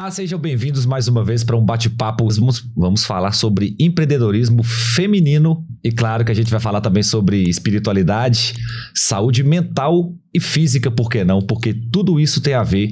Olá, sejam bem-vindos mais uma vez para um bate-papo. Vamos falar sobre empreendedorismo feminino e claro que a gente vai falar também sobre espiritualidade, saúde mental e física, por que não? Porque tudo isso tem a ver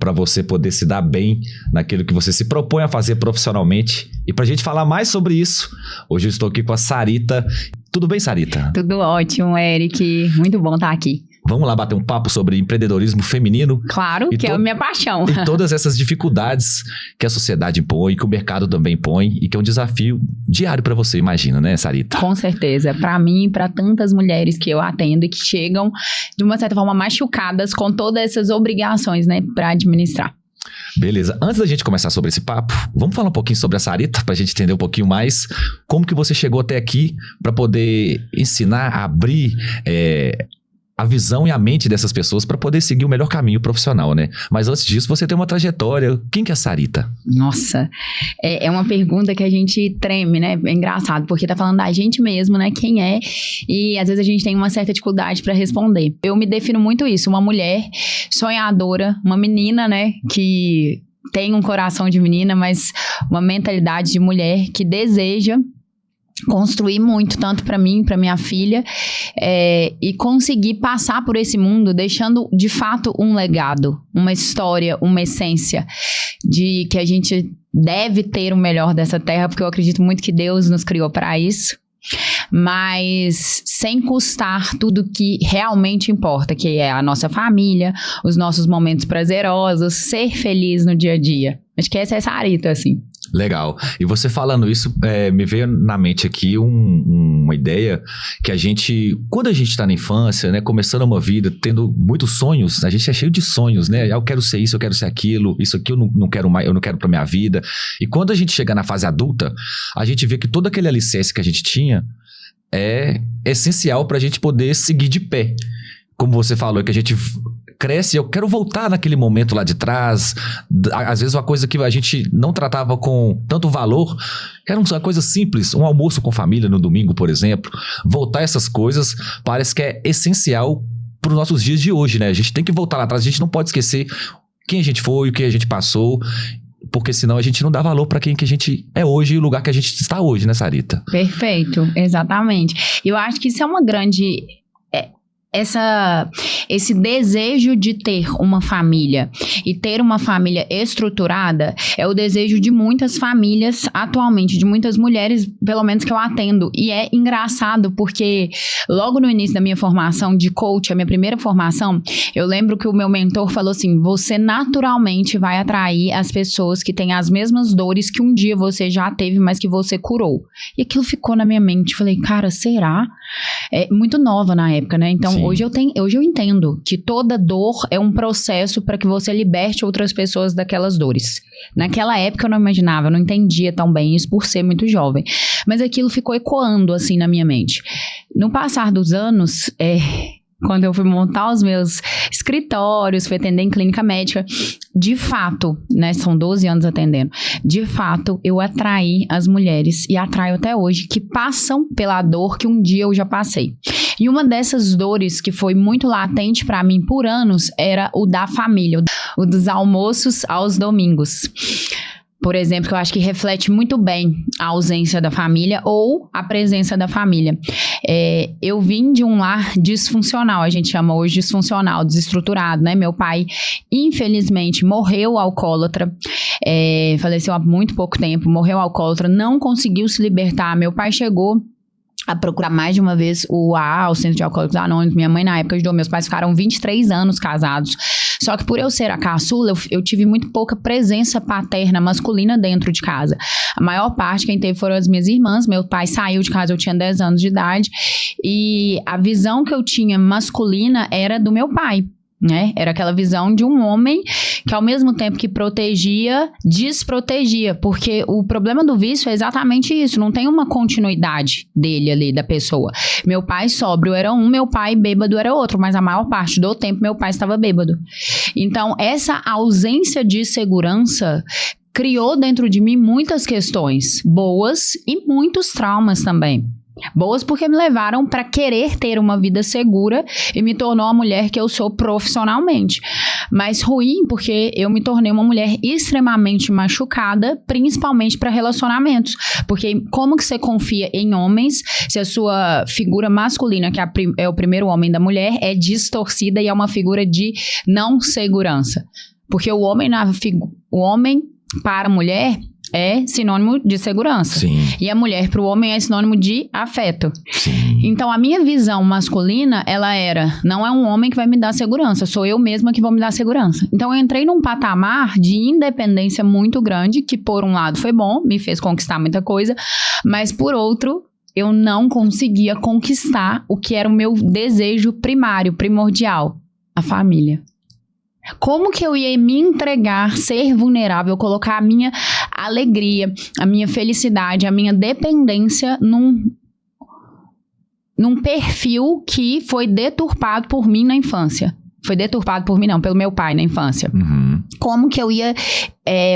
para você poder se dar bem naquilo que você se propõe a fazer profissionalmente. E para a gente falar mais sobre isso, hoje eu estou aqui com a Sarita. Tudo bem, Sarita? Tudo ótimo, Eric. Muito bom estar aqui. Vamos lá bater um papo sobre empreendedorismo feminino? Claro, que é a minha paixão. E todas essas dificuldades que a sociedade impõe, que o mercado também impõe e que é um desafio diário para você, imagina, né, Sarita? Com certeza. Para mim e para tantas mulheres que eu atendo e que chegam, de uma certa forma, machucadas com todas essas obrigações, né, para administrar. Beleza. Antes da gente começar sobre esse papo, vamos falar um pouquinho sobre a Sarita, pra gente entender um pouquinho mais como que você chegou até aqui para poder ensinar, abrir a visão e a mente dessas pessoas para poder seguir o melhor caminho profissional, né? Mas antes disso, você tem uma trajetória. Quem que é a Sarita? Nossa, é uma pergunta que a gente treme, né? É engraçado, porque tá falando da gente mesmo, né? Quem é? E às vezes a gente tem uma certa dificuldade para responder. Eu me defino muito isso, uma mulher sonhadora, uma menina, né? Que tem um coração de menina, mas uma mentalidade de mulher que deseja construir muito, tanto para mim, para minha filha, e conseguir passar por esse mundo deixando, de fato, um legado, uma história, uma essência de que a gente deve ter o melhor dessa terra, porque eu acredito muito que Deus nos criou para isso, mas sem custar tudo que realmente importa, que é a nossa família, os nossos momentos prazerosos, ser feliz no dia a dia. Acho que essa é a Sarita, assim. Legal. E você falando isso, me veio na mente aqui uma ideia que a gente, quando a gente está na infância, né, começando uma vida, tendo muitos sonhos, a gente é cheio de sonhos, né? Eu quero ser isso, eu quero ser aquilo, isso aqui eu não quero mais, eu não quero para minha vida. E quando a gente chega na fase adulta, a gente vê que todo aquele alicerce que a gente tinha é essencial para a gente poder seguir de pé. Como você falou, que a gente cresce, eu quero voltar naquele momento lá de trás, às vezes uma coisa que a gente não tratava com tanto valor, era uma coisa simples, um almoço com família no domingo, por exemplo. Voltar essas coisas parece que é essencial para os nossos dias de hoje, né? A gente tem que voltar lá atrás, a gente não pode esquecer quem a gente foi, o que a gente passou, porque senão a gente não dá valor para quem que a gente é hoje e o lugar que a gente está hoje, né, Sarita? Perfeito, exatamente. Eu acho que isso é uma grande... Esse desejo de ter uma família e ter uma família estruturada é o desejo de muitas famílias atualmente, de muitas mulheres, pelo menos que eu atendo. E é engraçado porque logo no início da minha formação de coach, a minha primeira formação, eu lembro que o meu mentor falou assim: você naturalmente vai atrair as pessoas que têm as mesmas dores que um dia você já teve, mas que você curou. E aquilo ficou na minha mente. Falei, cara, será? É muito nova na época, né? Então, hoje eu entendo que toda dor é um processo para que você liberte outras pessoas daquelas dores. Naquela época eu não imaginava, eu não entendia tão bem isso por ser muito jovem. Mas aquilo ficou ecoando assim na minha mente. No passar dos anos, quando eu fui montar os meus escritórios, fui atender em clínica médica, de fato, né, são 12 anos atendendo, de fato, eu atraí as mulheres, e atraio até hoje, que passam pela dor que um dia eu já passei. E uma dessas dores que foi muito latente para mim por anos era o da família, o dos almoços aos domingos. Por exemplo, que eu acho que reflete muito bem a ausência da família ou a presença da família. Eu vim de um lar disfuncional, a gente chama hoje disfuncional, desestruturado, né? Meu pai, infelizmente, morreu alcoólatra, faleceu há muito pouco tempo, morreu alcoólatra, não conseguiu se libertar. Meu pai chegou a procurar mais de uma vez o Centro de Alcoólicos Anônimos. Minha mãe na época ajudou, meus pais ficaram 23 anos casados. Só que por eu ser a caçula, eu tive muito pouca presença paterna masculina dentro de casa. A maior parte quem teve foram as minhas irmãs. Meu pai saiu de casa, eu tinha 10 anos de idade. E a visão que eu tinha masculina era do meu pai, né? Era aquela visão de um homem que ao mesmo tempo que protegia, desprotegia, porque o problema do vício é exatamente isso, não tem uma continuidade dele ali, da pessoa. Meu pai sóbrio era um, meu pai bêbado era outro, mas a maior parte do tempo meu pai estava bêbado. Então essa ausência de segurança criou dentro de mim muitas questões boas e muitos traumas também. Boas porque me levaram para querer ter uma vida segura e me tornou a mulher que eu sou profissionalmente. Mas ruim porque eu me tornei uma mulher extremamente machucada, principalmente para relacionamentos. Porque como que você confia em homens se a sua figura masculina, que é o primeiro homem da mulher, é distorcida e é uma figura de não segurança? Porque o homem para a mulher é sinônimo de segurança. Sim. E a mulher para o homem é sinônimo de afeto. Sim. Então, a minha visão masculina, ela era, não é um homem que vai me dar segurança, sou eu mesma que vou me dar segurança. Então, eu entrei num patamar de independência muito grande, que por um lado foi bom, me fez conquistar muita coisa, mas por outro, eu não conseguia conquistar o que era o meu desejo primário, primordial, a família. Como que eu ia me entregar, ser vulnerável, colocar a minha alegria, a minha felicidade, a minha dependência num perfil que foi deturpado por mim na infância? Foi deturpado por mim, não, pelo meu pai na infância. Uhum. Como que eu ia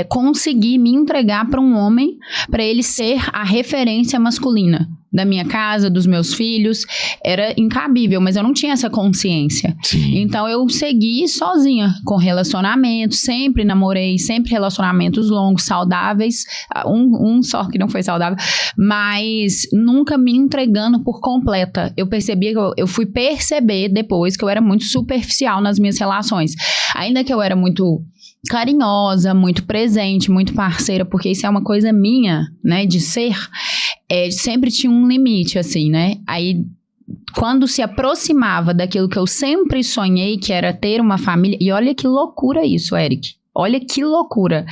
conseguir me entregar para um homem, para ele ser a referência masculina da minha casa, dos meus filhos? Era incabível, mas eu não tinha essa consciência. Sim. Então eu segui sozinha, com relacionamentos, sempre namorei, sempre relacionamentos longos, saudáveis, um só que não foi saudável, mas nunca me entregando por completa. Eu percebi, eu fui perceber depois que eu era muito superficial nas minhas relações. Ainda que eu era muito carinhosa, muito presente, muito parceira, porque isso é uma coisa minha, né, de ser, sempre tinha um limite, assim, né, aí quando se aproximava daquilo que eu sempre sonhei, que era ter uma família, e olha que loucura isso, Eric, olha que loucura.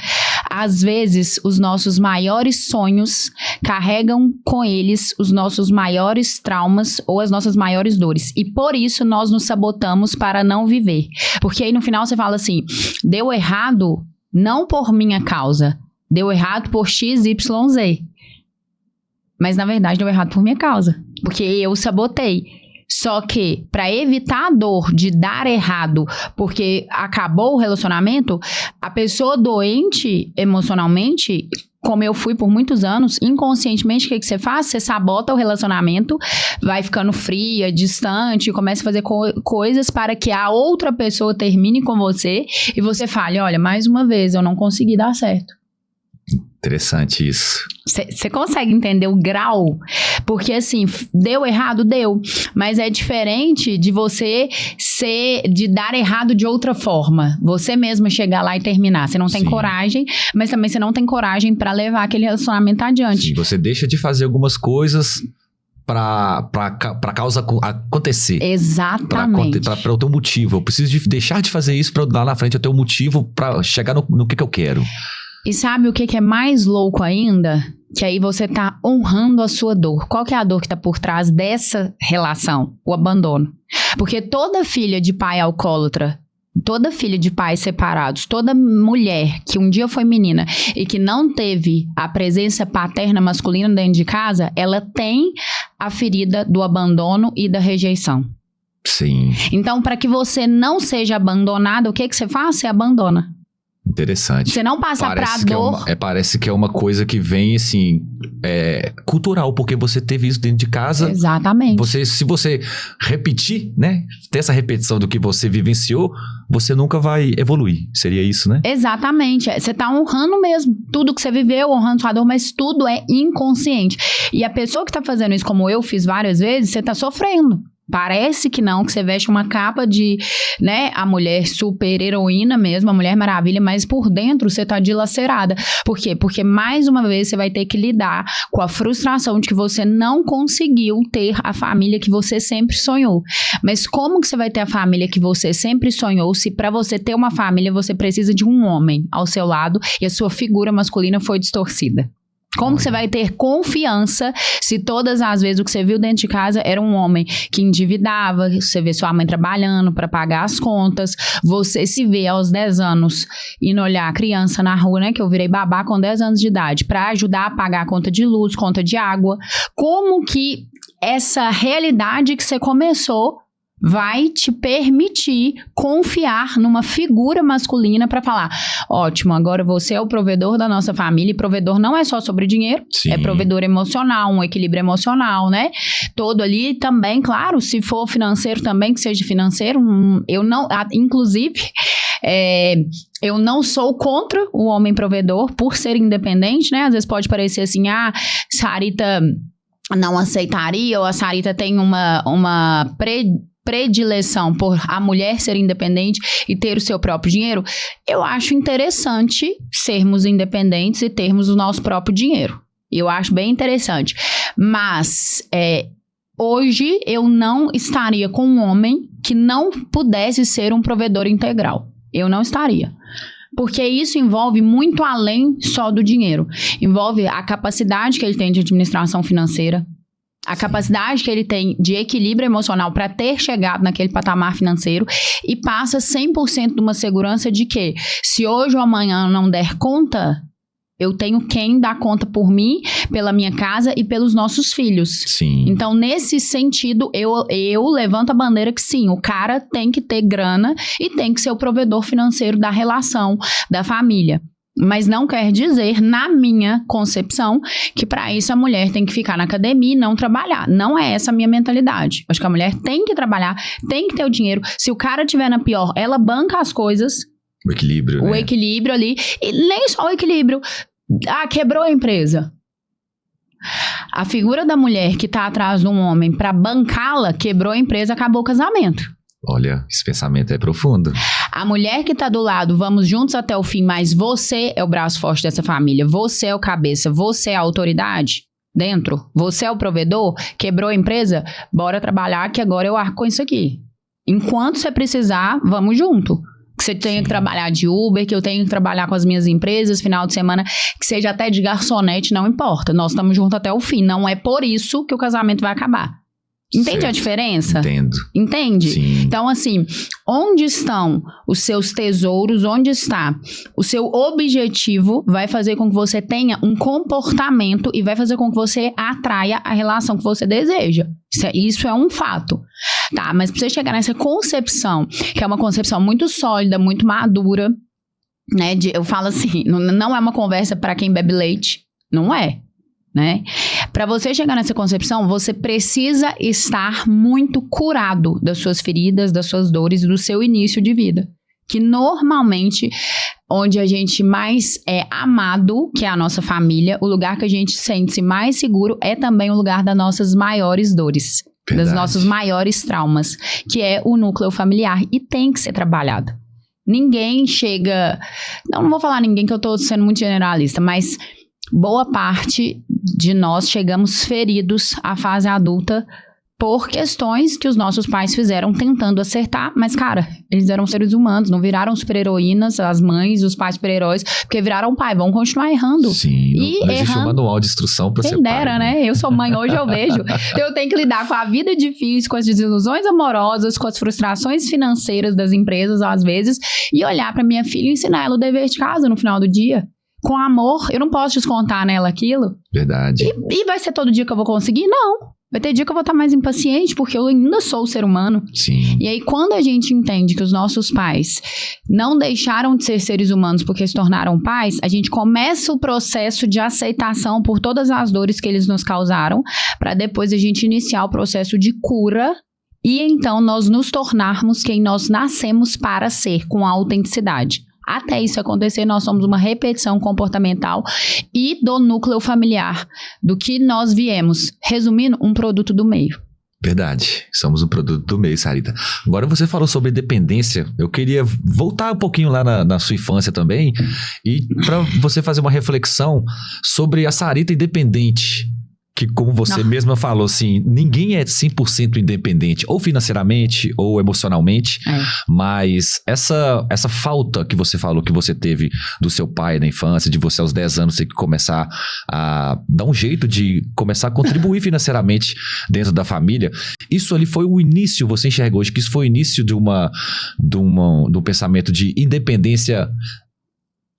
Às vezes, os nossos maiores sonhos carregam com eles os nossos maiores traumas ou as nossas maiores dores. E por isso, nós nos sabotamos para não viver. Porque aí, no final, você fala assim, deu errado não por minha causa, deu errado por X, Y, Z. Mas, na verdade, deu errado por minha causa. Porque eu sabotei. Só que, para evitar a dor de dar errado, porque acabou o relacionamento, a pessoa doente emocionalmente, como eu fui por muitos anos, inconscientemente, o que você faz? Você sabota o relacionamento, vai ficando fria, distante, começa a fazer coisas para que a outra pessoa termine com você e você fale, olha, mais uma vez, eu não consegui dar certo. Interessante isso. Você consegue entender o grau? Porque assim, deu errado? Deu. Mas é diferente de você de dar errado de outra forma. Você mesma chegar lá e terminar. Você não tem coragem, mas também você não tem coragem para levar aquele relacionamento adiante. Sim, você deixa de fazer algumas coisas pra causa acontecer. Exatamente. Pra eu ter um motivo. Eu preciso deixar de fazer isso pra lá na frente eu ter um motivo pra chegar no que eu quero. E sabe o que é mais louco ainda? Que aí você tá honrando a sua dor. Qual que é a dor que tá por trás dessa relação? O abandono. Porque toda filha de pai alcoólatra, toda filha de pais separados, toda mulher que um dia foi menina e que não teve a presença paterna masculina dentro de casa, ela tem a ferida do abandono e da rejeição. Sim. Então, para que você não seja abandonada, o que você faz? Você abandona. Interessante. Você não passa pra dor. Parece que é uma coisa que vem, assim, cultural, porque você teve isso dentro de casa. Exatamente. Se você repetir, né? Ter essa repetição do que você vivenciou, você nunca vai evoluir. Seria isso, né? Exatamente. Você tá honrando mesmo tudo que você viveu, honrando sua dor, mas tudo é inconsciente. E a pessoa que tá fazendo isso, como eu fiz várias vezes, você tá sofrendo. Parece que não, que você veste uma capa de, né, a mulher super heroína mesmo, a Mulher Maravilha, mas por dentro você tá dilacerada. Por quê? Porque mais uma vez você vai ter que lidar com a frustração de que você não conseguiu ter a família que você sempre sonhou. Mas como que você vai ter a família que você sempre sonhou se para você ter uma família você precisa de um homem ao seu lado e a sua figura masculina foi distorcida? Como que você vai ter confiança se todas as vezes o que você viu dentro de casa era um homem que endividava, você vê sua mãe trabalhando para pagar as contas, você se vê aos 10 anos indo olhar a criança na rua, né, que eu virei babá com 10 anos de idade, para ajudar a pagar a conta de luz, conta de água. Como que essa realidade que você começou vai te permitir confiar numa figura masculina para falar, ótimo, agora você é o provedor da nossa família, e provedor não é só sobre dinheiro, Sim. é provedor emocional, um equilíbrio emocional, né? Todo ali também, claro, se for financeiro também, que seja financeiro, eu não, inclusive, eu não sou contra o homem provedor por ser independente, né? Às vezes pode parecer assim, Sarita não aceitaria, ou a Sarita tem uma predileção por a mulher ser independente e ter o seu próprio dinheiro. Eu acho interessante sermos independentes e termos o nosso próprio dinheiro. Eu acho bem interessante. Mas hoje eu não estaria com um homem que não pudesse ser um provedor integral. Eu não estaria. Porque isso envolve muito além só do dinheiro. Envolve a capacidade que ele tem de administração financeira, a capacidade que ele tem de equilíbrio emocional para ter chegado naquele patamar financeiro, e passa 100% de uma segurança de que, se hoje ou amanhã eu não der conta, eu tenho quem dá conta por mim, pela minha casa e pelos nossos filhos. Sim. Então, nesse sentido, eu levanto a bandeira que sim, o cara tem que ter grana e tem que ser o provedor financeiro da relação, da família. Mas não quer dizer, na minha concepção, que para isso a mulher tem que ficar na academia e não trabalhar. Não é essa a minha mentalidade. Acho que a mulher tem que trabalhar, tem que ter o dinheiro. Se o cara estiver na pior, ela banca as coisas. O equilíbrio, O equilíbrio ali. E nem só o equilíbrio. Quebrou a empresa. A figura da mulher que tá atrás de um homem para bancá-la, quebrou a empresa, acabou o casamento. Olha, esse pensamento é profundo. A mulher que tá do lado, vamos juntos até o fim, mas você é o braço forte dessa família, você é o cabeça, você é a autoridade dentro, você é o provedor, quebrou a empresa, bora trabalhar que agora eu arco com isso aqui. Enquanto você precisar, vamos junto. Que você tenha que trabalhar de Uber, que eu tenha que trabalhar com as minhas empresas, final de semana, que seja até de garçonete, não importa. Nós estamos juntos até o fim. Não é por isso que o casamento vai acabar. Entende a diferença? Entendo. Entende? Sim. Então, assim, onde estão os seus tesouros, onde está o seu objetivo, vai fazer com que você tenha um comportamento e vai fazer com que você atraia a relação que você deseja. Isso é um fato. Tá, mas pra você chegar nessa concepção, que é uma concepção muito sólida, muito madura, né? Eu falo assim, não é uma conversa para quem bebe leite, não é. Né? Para você chegar nessa concepção, você precisa estar muito curado das suas feridas, das suas dores, do seu início de vida. Que normalmente, onde a gente mais é amado, que é a nossa família, o lugar que a gente sente-se mais seguro é também o lugar das nossas maiores dores. Verdade. Das nossos maiores traumas, que é o núcleo familiar. E tem que ser trabalhado. Ninguém chega... Não vou falar ninguém, que eu tô sendo muito generalista, mas... boa parte de nós chegamos feridos à fase adulta por questões que os nossos pais fizeram tentando acertar, mas, cara, eles eram seres humanos, não viraram super-heroínas, as mães, os pais super-heróis, porque viraram pai, vão continuar errando. Sim, não existe um manual de instrução pra ser pai. Quem dera, né? Eu sou mãe hoje, eu vejo. Eu tenho que lidar com a vida difícil, com as desilusões amorosas, com as frustrações financeiras das empresas, às vezes, e olhar pra minha filha e ensinar ela o dever de casa no final do dia. Com amor, eu não posso descontar nela aquilo. Verdade. E vai ser todo dia que eu vou conseguir? Não. Vai ter dia que eu vou estar mais impaciente, porque eu ainda sou ser humano. Sim. E aí, quando a gente entende que os nossos pais não deixaram de ser seres humanos porque se tornaram pais, a gente começa o processo de aceitação por todas as dores que eles nos causaram, para depois a gente iniciar o processo de cura e então nós nos tornarmos quem nós nascemos para ser, com autenticidade. Até isso acontecer, nós somos uma repetição comportamental e do núcleo familiar, do que nós viemos. Resumindo, um produto do meio. Verdade, somos um produto do meio, Sarita. Agora você falou sobre dependência, eu queria voltar um pouquinho lá na sua infância também, e para você fazer uma reflexão sobre a Sarita independente. Que, como você mesma falou, assim, ninguém é 100% independente, ou financeiramente, ou emocionalmente, mas essa falta que você falou, que você teve do seu pai na infância, de você aos 10 anos ter que começar a dar um jeito de começar a contribuir financeiramente dentro da família, isso ali foi o início, você enxergou hoje que isso foi o início de um pensamento de independência,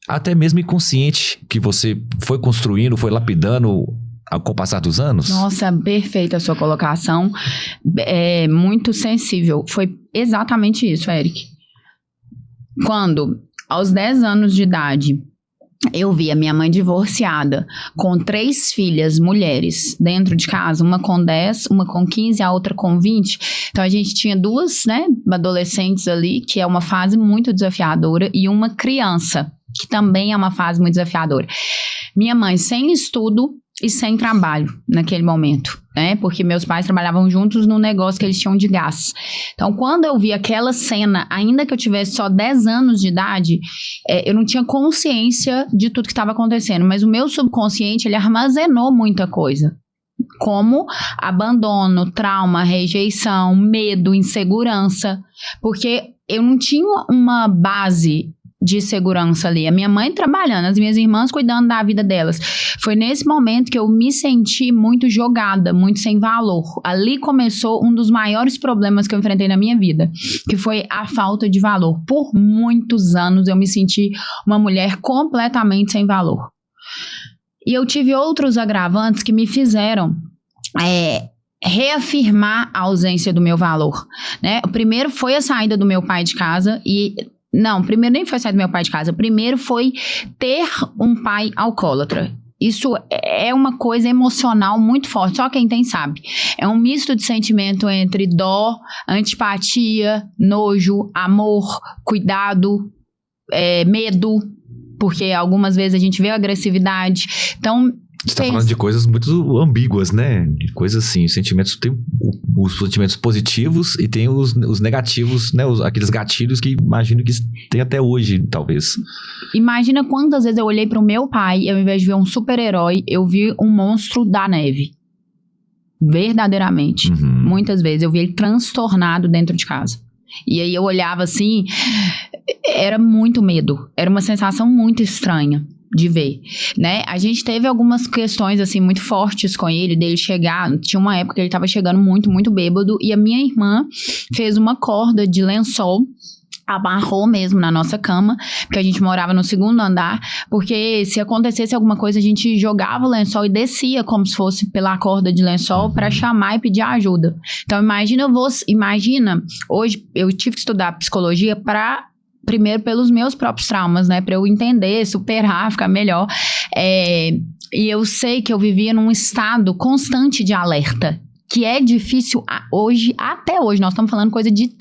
até mesmo inconsciente, que você foi construindo, foi lapidando com o passar dos anos? Nossa, perfeita a sua colocação. É muito sensível. Foi exatamente isso, Eric. Quando, aos 10 anos de idade, eu vi a minha mãe divorciada, com 3 filhas mulheres dentro de casa, uma com 10, uma com 15, a outra com 20. Então a gente tinha 2, né, adolescentes ali, que é uma fase muito desafiadora, e uma criança, que também é uma fase muito desafiadora. Minha mãe sem estudo e sem trabalho naquele momento, né? Porque meus pais trabalhavam juntos no negócio que eles tinham de gás. Então, quando eu vi aquela cena, ainda que eu tivesse só 10 anos de idade, eu não tinha consciência de tudo que estava acontecendo, mas o meu subconsciente, ele armazenou muita coisa. Como abandono, trauma, rejeição, medo, insegurança, porque eu não tinha uma base de segurança ali. A minha mãe trabalhando, as minhas irmãs cuidando da vida delas. Foi nesse momento que eu me senti muito jogada, muito sem valor. Ali começou um dos maiores problemas que eu enfrentei na minha vida, que foi a falta de valor. Por muitos anos eu me senti uma mulher completamente sem valor. E eu tive outros agravantes que me fizeram reafirmar a ausência do meu valor, né? O primeiro foi a saída do meu pai de casa Não, primeiro nem foi sair do meu pai de casa. Primeiro foi ter um pai alcoólatra. Isso é uma coisa emocional muito forte. Só quem tem sabe. É um misto de sentimento entre dó, antipatia, nojo, amor, cuidado, medo. Porque algumas vezes a gente vê agressividade. Então... Você tá falando de coisas muito ambíguas, né? De coisas assim, sentimentos, tem os sentimentos positivos e tem os negativos, né? Aqueles gatilhos que imagino que tem até hoje, talvez. Imagina quantas vezes eu olhei pro meu pai e ao invés de ver um super-herói, eu vi um monstro da neve. Verdadeiramente. Uhum. Muitas vezes eu vi ele transtornado dentro de casa. E aí eu olhava assim, era muito medo. Era uma sensação muito estranha de ver, né? A gente teve algumas questões, assim, muito fortes com ele, dele chegar, tinha uma época que ele tava chegando muito, muito bêbado, e a minha irmã fez uma corda de lençol, amarrou mesmo na nossa cama, porque a gente morava no 2º andar, porque se acontecesse alguma coisa, a gente jogava o lençol e descia como se fosse pela corda de lençol para chamar e pedir ajuda. Então, imagina, hoje eu tive que estudar psicologia primeiro pelos meus próprios traumas, né? Pra eu entender, superar, ficar melhor. E eu sei que eu vivia num estado constante de alerta, que é difícil hoje, até hoje. Nós estamos falando coisa de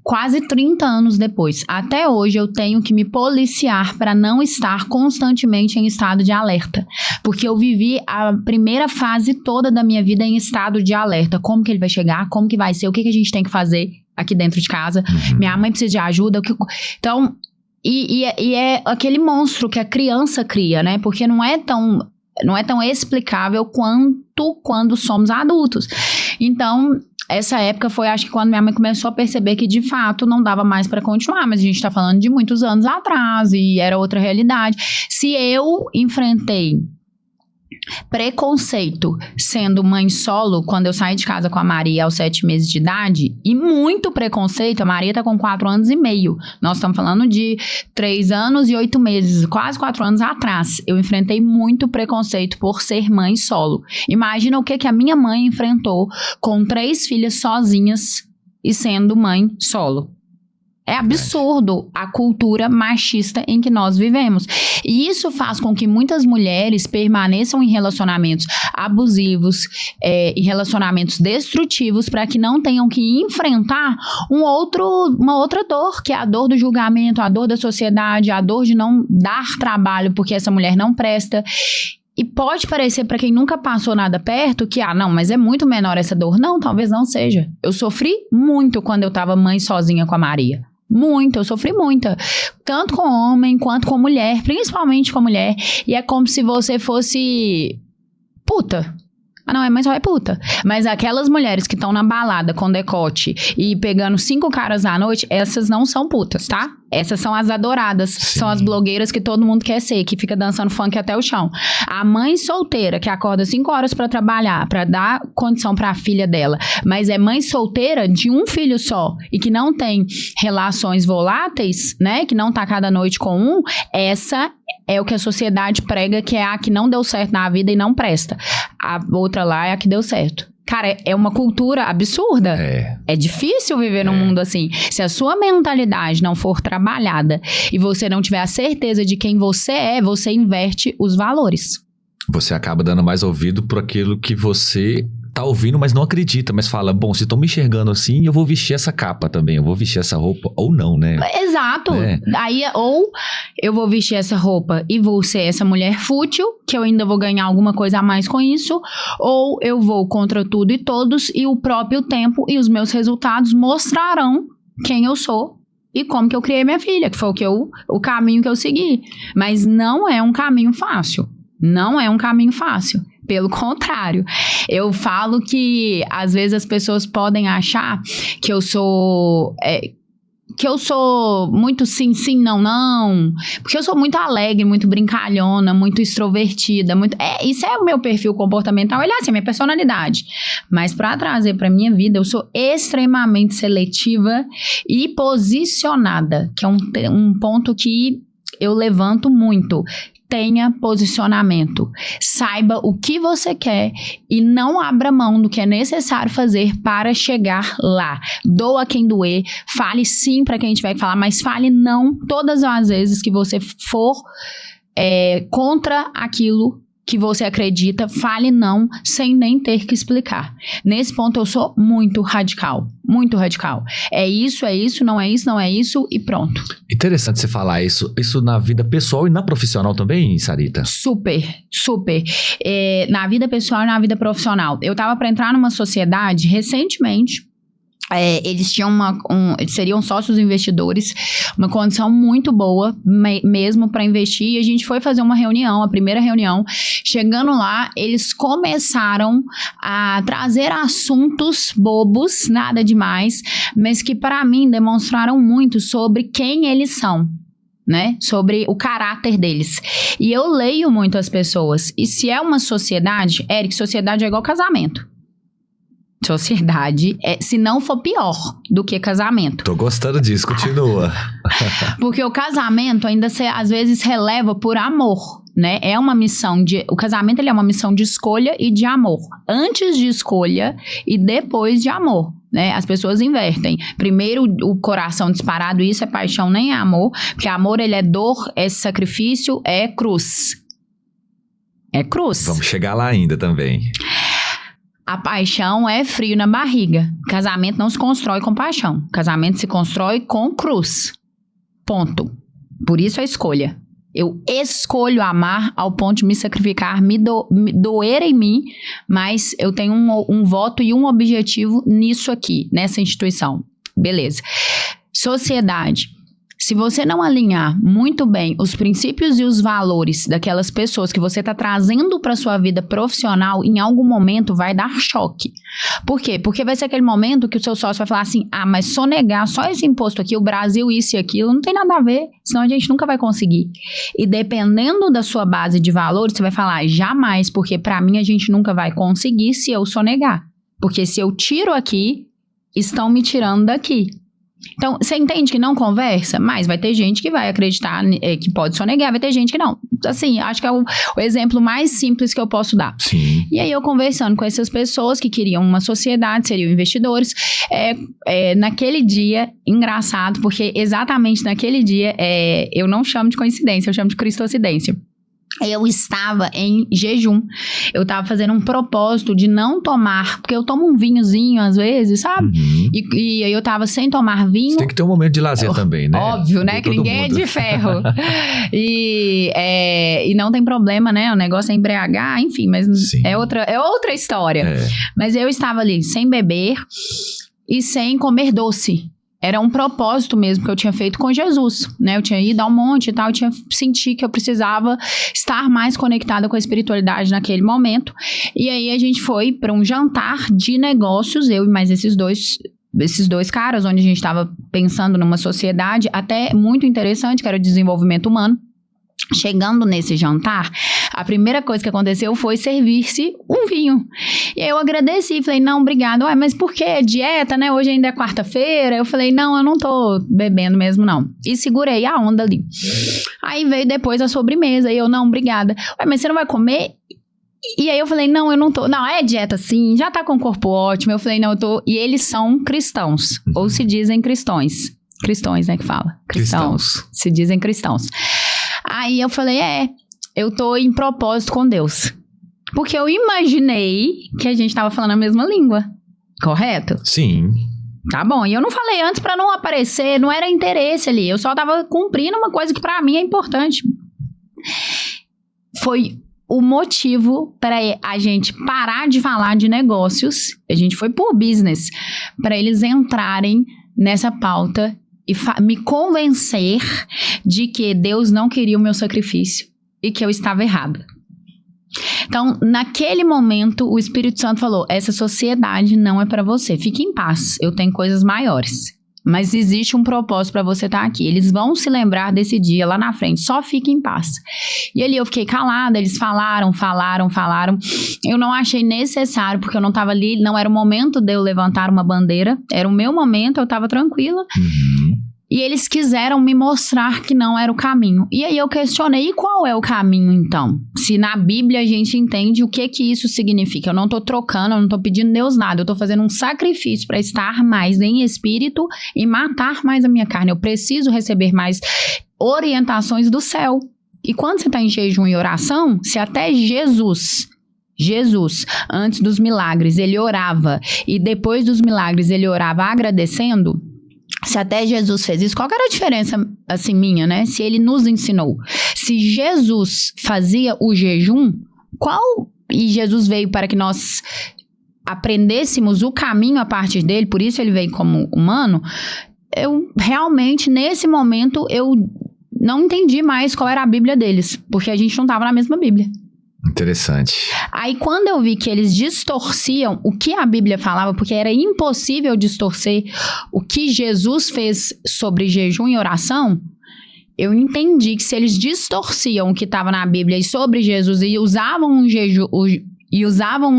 quase 30 anos depois. Até hoje eu tenho que me policiar para não estar constantemente em estado de alerta. Porque eu vivi a primeira fase toda da minha vida em estado de alerta. Como que ele vai chegar? Como que vai ser? O que a gente tem que fazer aqui dentro de casa? Uhum. Minha mãe precisa de ajuda. Então, é aquele monstro que a criança cria, né? Porque não é tão explicável quanto quando somos adultos. Então, essa época foi, acho que quando minha mãe começou a perceber que de fato não dava mais para continuar, mas a gente tá falando de muitos anos atrás e era outra realidade. Se eu enfrentei preconceito sendo mãe solo, quando eu saí de casa com a Maria aos 7 meses de idade, e muito preconceito, a Maria tá com 4 anos e meio, nós estamos falando de 3 anos e 8 meses, quase 4 anos atrás, eu enfrentei muito preconceito por ser mãe solo. Imagina o que a minha mãe enfrentou com 3 filhas sozinhas e sendo mãe solo. É absurdo a cultura machista em que nós vivemos. E isso faz com que muitas mulheres permaneçam em relacionamentos abusivos, em relacionamentos destrutivos, para que não tenham que enfrentar uma outra dor, que é a dor do julgamento, a dor da sociedade, a dor de não dar trabalho porque essa mulher não presta. E pode parecer para quem nunca passou nada perto que, não, mas é muito menor essa dor. Não, talvez não seja. Eu sofri muito quando eu tava mãe sozinha com a Maria. Muito, eu sofri muito. Tanto com homem quanto com mulher, principalmente com mulher. E é como se você fosse puta. Não, mãe só é puta. Mas aquelas mulheres que estão na balada com decote e pegando 5 caras à noite, essas não são putas, tá? Essas são as adoradas. Sim. São as blogueiras que todo mundo quer ser, que fica dançando funk até o chão. A mãe solteira, que acorda 5 horas pra trabalhar, pra dar condição pra filha dela, mas é mãe solteira de um filho só e que não tem relações voláteis, né? Que não tá cada noite com um, essa é o que a sociedade prega que é a que não deu certo na vida e não presta. a outra lá é a que deu certo. Cara, é uma cultura absurda. É difícil viver num mundo assim. Se a sua mentalidade não for trabalhada e você não tiver a certeza de quem você é, você inverte os valores. Você acaba dando mais ouvido por aquilo que você tá ouvindo, mas não acredita. Mas fala, bom, se estão me enxergando assim, eu vou vestir essa capa também. Eu vou vestir essa roupa. Ou não, né? Exato. Aí, ou eu vou vestir essa roupa e vou ser essa mulher fútil, que eu ainda vou ganhar alguma coisa a mais com isso. Ou eu vou contra tudo e todos e o próprio tempo e os meus resultados mostrarão quem eu sou e como que eu criei minha filha, que foi o caminho que eu segui. Mas não é um caminho fácil. Não é um caminho fácil. Pelo contrário, eu falo que às vezes as pessoas podem achar que eu sou muito sim, sim, não, não. Porque eu sou muito alegre, muito brincalhona, muito extrovertida. Isso é o meu perfil comportamental, ele é assim, minha personalidade. Mas para trazer para minha vida, eu sou extremamente seletiva e posicionada, que é um ponto que eu levanto muito. Tenha posicionamento, saiba o que você quer e não abra mão do que é necessário fazer para chegar lá. Doa quem doer, fale sim para quem tiver que falar, mas fale não todas as vezes que você for contra aquilo que você acredita, fale não sem nem ter que explicar. Nesse ponto eu sou muito radical, muito radical. É isso, não é isso, não é isso e pronto. Interessante você falar isso na vida pessoal e na profissional também, Sarita? Super, super. Na vida pessoal e na vida profissional. Eu tava para entrar numa sociedade recentemente. Eles tinham eles seriam sócios investidores, uma condição muito boa mesmo para investir, e a gente foi fazer uma reunião, a primeira reunião. Chegando lá, eles começaram a trazer assuntos bobos, nada demais, mas que para mim demonstraram muito sobre quem eles são, né? Sobre o caráter deles. E eu leio muito as pessoas, e se é uma sociedade, Eric, sociedade é igual casamento. Sociedade, se não for pior do que casamento. Tô gostando disso, continua. Porque o casamento ainda às vezes releva por amor, né? É uma missão o casamento, ele é uma missão de escolha e de amor. Antes de escolha e depois de amor, né? As pessoas invertem. Primeiro o coração disparado, isso é paixão, nem é amor. Porque amor, ele é dor, é sacrifício, é cruz. É cruz. Vamos chegar lá ainda também. A paixão é frio na barriga. Casamento não se constrói com paixão. Casamento se constrói com cruz. Ponto. Por isso a escolha. Eu escolho amar ao ponto de me sacrificar, me doer em mim, mas eu tenho um voto e um objetivo nisso aqui, nessa instituição. Beleza. Sociedade. Se você não alinhar muito bem os princípios e os valores daquelas pessoas que você está trazendo para sua vida profissional, em algum momento vai dar choque. Por quê? Porque vai ser aquele momento que o seu sócio vai falar assim, mas sonegar só esse imposto aqui, o Brasil isso e aquilo, não tem nada a ver, senão a gente nunca vai conseguir. E dependendo da sua base de valores, você vai falar, jamais, porque para mim a gente nunca vai conseguir se eu sonegar. Porque se eu tiro aqui, estão me tirando daqui. Então, você entende que não conversa? Mas vai ter gente que vai acreditar que pode sonegar, vai ter gente que não. Assim, acho que é o exemplo mais simples que eu posso dar. Sim. E aí, eu conversando com essas pessoas que queriam uma sociedade, seriam investidores, naquele dia, engraçado, porque exatamente naquele dia, eu não chamo de coincidência, eu chamo de cristocidência. Eu estava em jejum, eu estava fazendo um propósito de não tomar, porque eu tomo um vinhozinho às vezes, sabe? Uhum. E aí eu estava sem tomar vinho. Você tem que ter um momento de lazer também, né? Óbvio, né? Que ninguém é de ferro. E não tem problema, né? O negócio é embriagar, enfim, mas é outra história. Mas eu estava ali sem beber e sem comer doce. Era um propósito mesmo que eu tinha feito com Jesus, né? Eu tinha ido ao monte e tal, eu tinha sentido que eu precisava estar mais conectada com a espiritualidade naquele momento. E aí a gente foi para um jantar de negócios, eu e mais esses dois caras, onde a gente estava pensando numa sociedade até muito interessante, que era o desenvolvimento humano. Chegando nesse jantar, a primeira coisa que aconteceu foi servir-se um vinho. E aí eu agradeci, falei, não, obrigado. Mas por quê? Dieta, né? Hoje ainda é quarta-feira. Eu falei, não, eu não tô bebendo mesmo, não. E segurei a onda ali. Aí veio depois a sobremesa. E eu, não, obrigada. Mas você não vai comer? E aí eu falei, não, eu não tô. Não, é dieta sim, já tá com o corpo ótimo. Eu falei, não, eu tô. E eles são cristãos, ou se dizem cristões. Cristões, né, que fala? Cristãos. Se dizem cristãos. Aí eu falei, eu tô em propósito com Deus. Porque eu imaginei que a gente tava falando a mesma língua. Correto? Sim. Tá bom, e eu não falei antes pra não aparecer, não era interesse ali. Eu só tava cumprindo uma coisa que pra mim é importante. Foi o motivo para a gente parar de falar de negócios. A gente foi por business, para eles entrarem nessa pauta e me convencer de que Deus não queria o meu sacrifício e que eu estava errada. Então, naquele momento, o Espírito Santo falou, essa sociedade não é para você, fique em paz, eu tenho coisas maiores. Mas existe um propósito para você estar aqui. Eles vão se lembrar desse dia lá na frente. Só fique em paz. E ali eu fiquei calada. Eles falaram. Eu não achei necessário, porque eu não estava ali. Não era o momento de eu levantar uma bandeira. Era o meu momento, eu estava tranquila. E eles quiseram me mostrar que não era o caminho. E aí eu questionei, e qual é o caminho então? Se na Bíblia a gente entende o que isso significa. Eu não tô trocando, eu não tô pedindo Deus nada. Eu tô fazendo um sacrifício para estar mais em espírito e matar mais a minha carne. Eu preciso receber mais orientações do céu. E quando você tá em jejum e oração, se até Jesus, antes dos milagres, ele orava. E depois dos milagres, ele orava agradecendo. Se até Jesus fez isso, qual que era a diferença, assim, minha, né? Se ele nos ensinou. Se Jesus fazia o jejum, e Jesus veio para que nós aprendêssemos o caminho a partir dele, por isso ele veio como humano, eu realmente, nesse momento, eu não entendi mais qual era a Bíblia deles, porque a gente não estava na mesma Bíblia. Interessante. Aí quando eu vi que eles distorciam o que a Bíblia falava, porque era impossível distorcer o que Jesus fez sobre jejum e oração, eu entendi que se eles distorciam o que estava na Bíblia e sobre Jesus e usavam um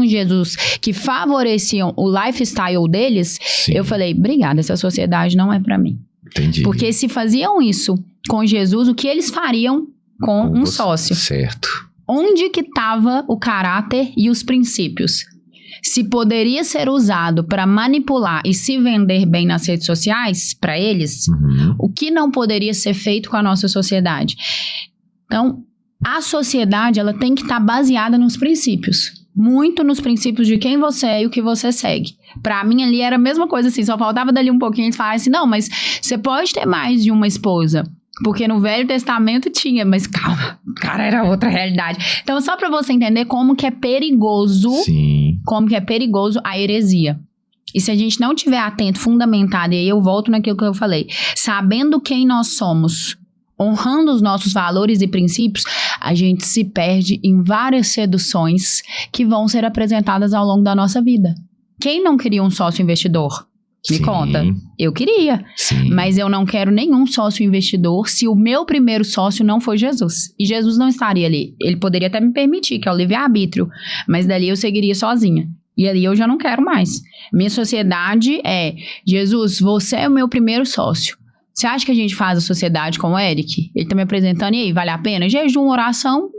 Jesus que favoreciam o lifestyle deles, Sim. Eu falei, obrigada, essa sociedade não é para mim. Entendi. Porque se faziam isso com Jesus, o que eles fariam com um sócio? Certo. Onde que estava o caráter e os princípios? Se poderia ser usado para manipular e se vender bem nas redes sociais, para eles, o que não poderia ser feito com a nossa sociedade? Então, a sociedade ela tem que estar baseada nos princípios. Muito nos princípios de quem você é e o que você segue. Pra mim ali era a mesma coisa assim, só faltava dali um pouquinho eles falaram assim, não, mas você pode ter mais de uma esposa. Porque no Velho Testamento tinha, mas calma, cara, era outra realidade. Então, só pra você entender como que é perigoso, como que é perigoso a heresia. E se a gente não tiver atento, fundamentado, e aí eu volto naquilo que eu falei, sabendo quem nós somos, honrando os nossos valores e princípios, a gente se perde em várias seduções que vão ser apresentadas ao longo da nossa vida. Quem não queria um sócio investidor? Me conta. Eu queria. Mas eu não quero nenhum sócio investidor se o meu primeiro sócio não for Jesus. E Jesus não estaria ali. Ele poderia até me permitir, que é o livre-arbítrio. Mas dali eu seguiria sozinha. E ali eu já não quero mais. Minha sociedade é, Jesus, você é o meu primeiro sócio. Você acha que a gente faz a sociedade com o Eric? Ele tá me apresentando, e aí, vale a pena? Jejum, oração...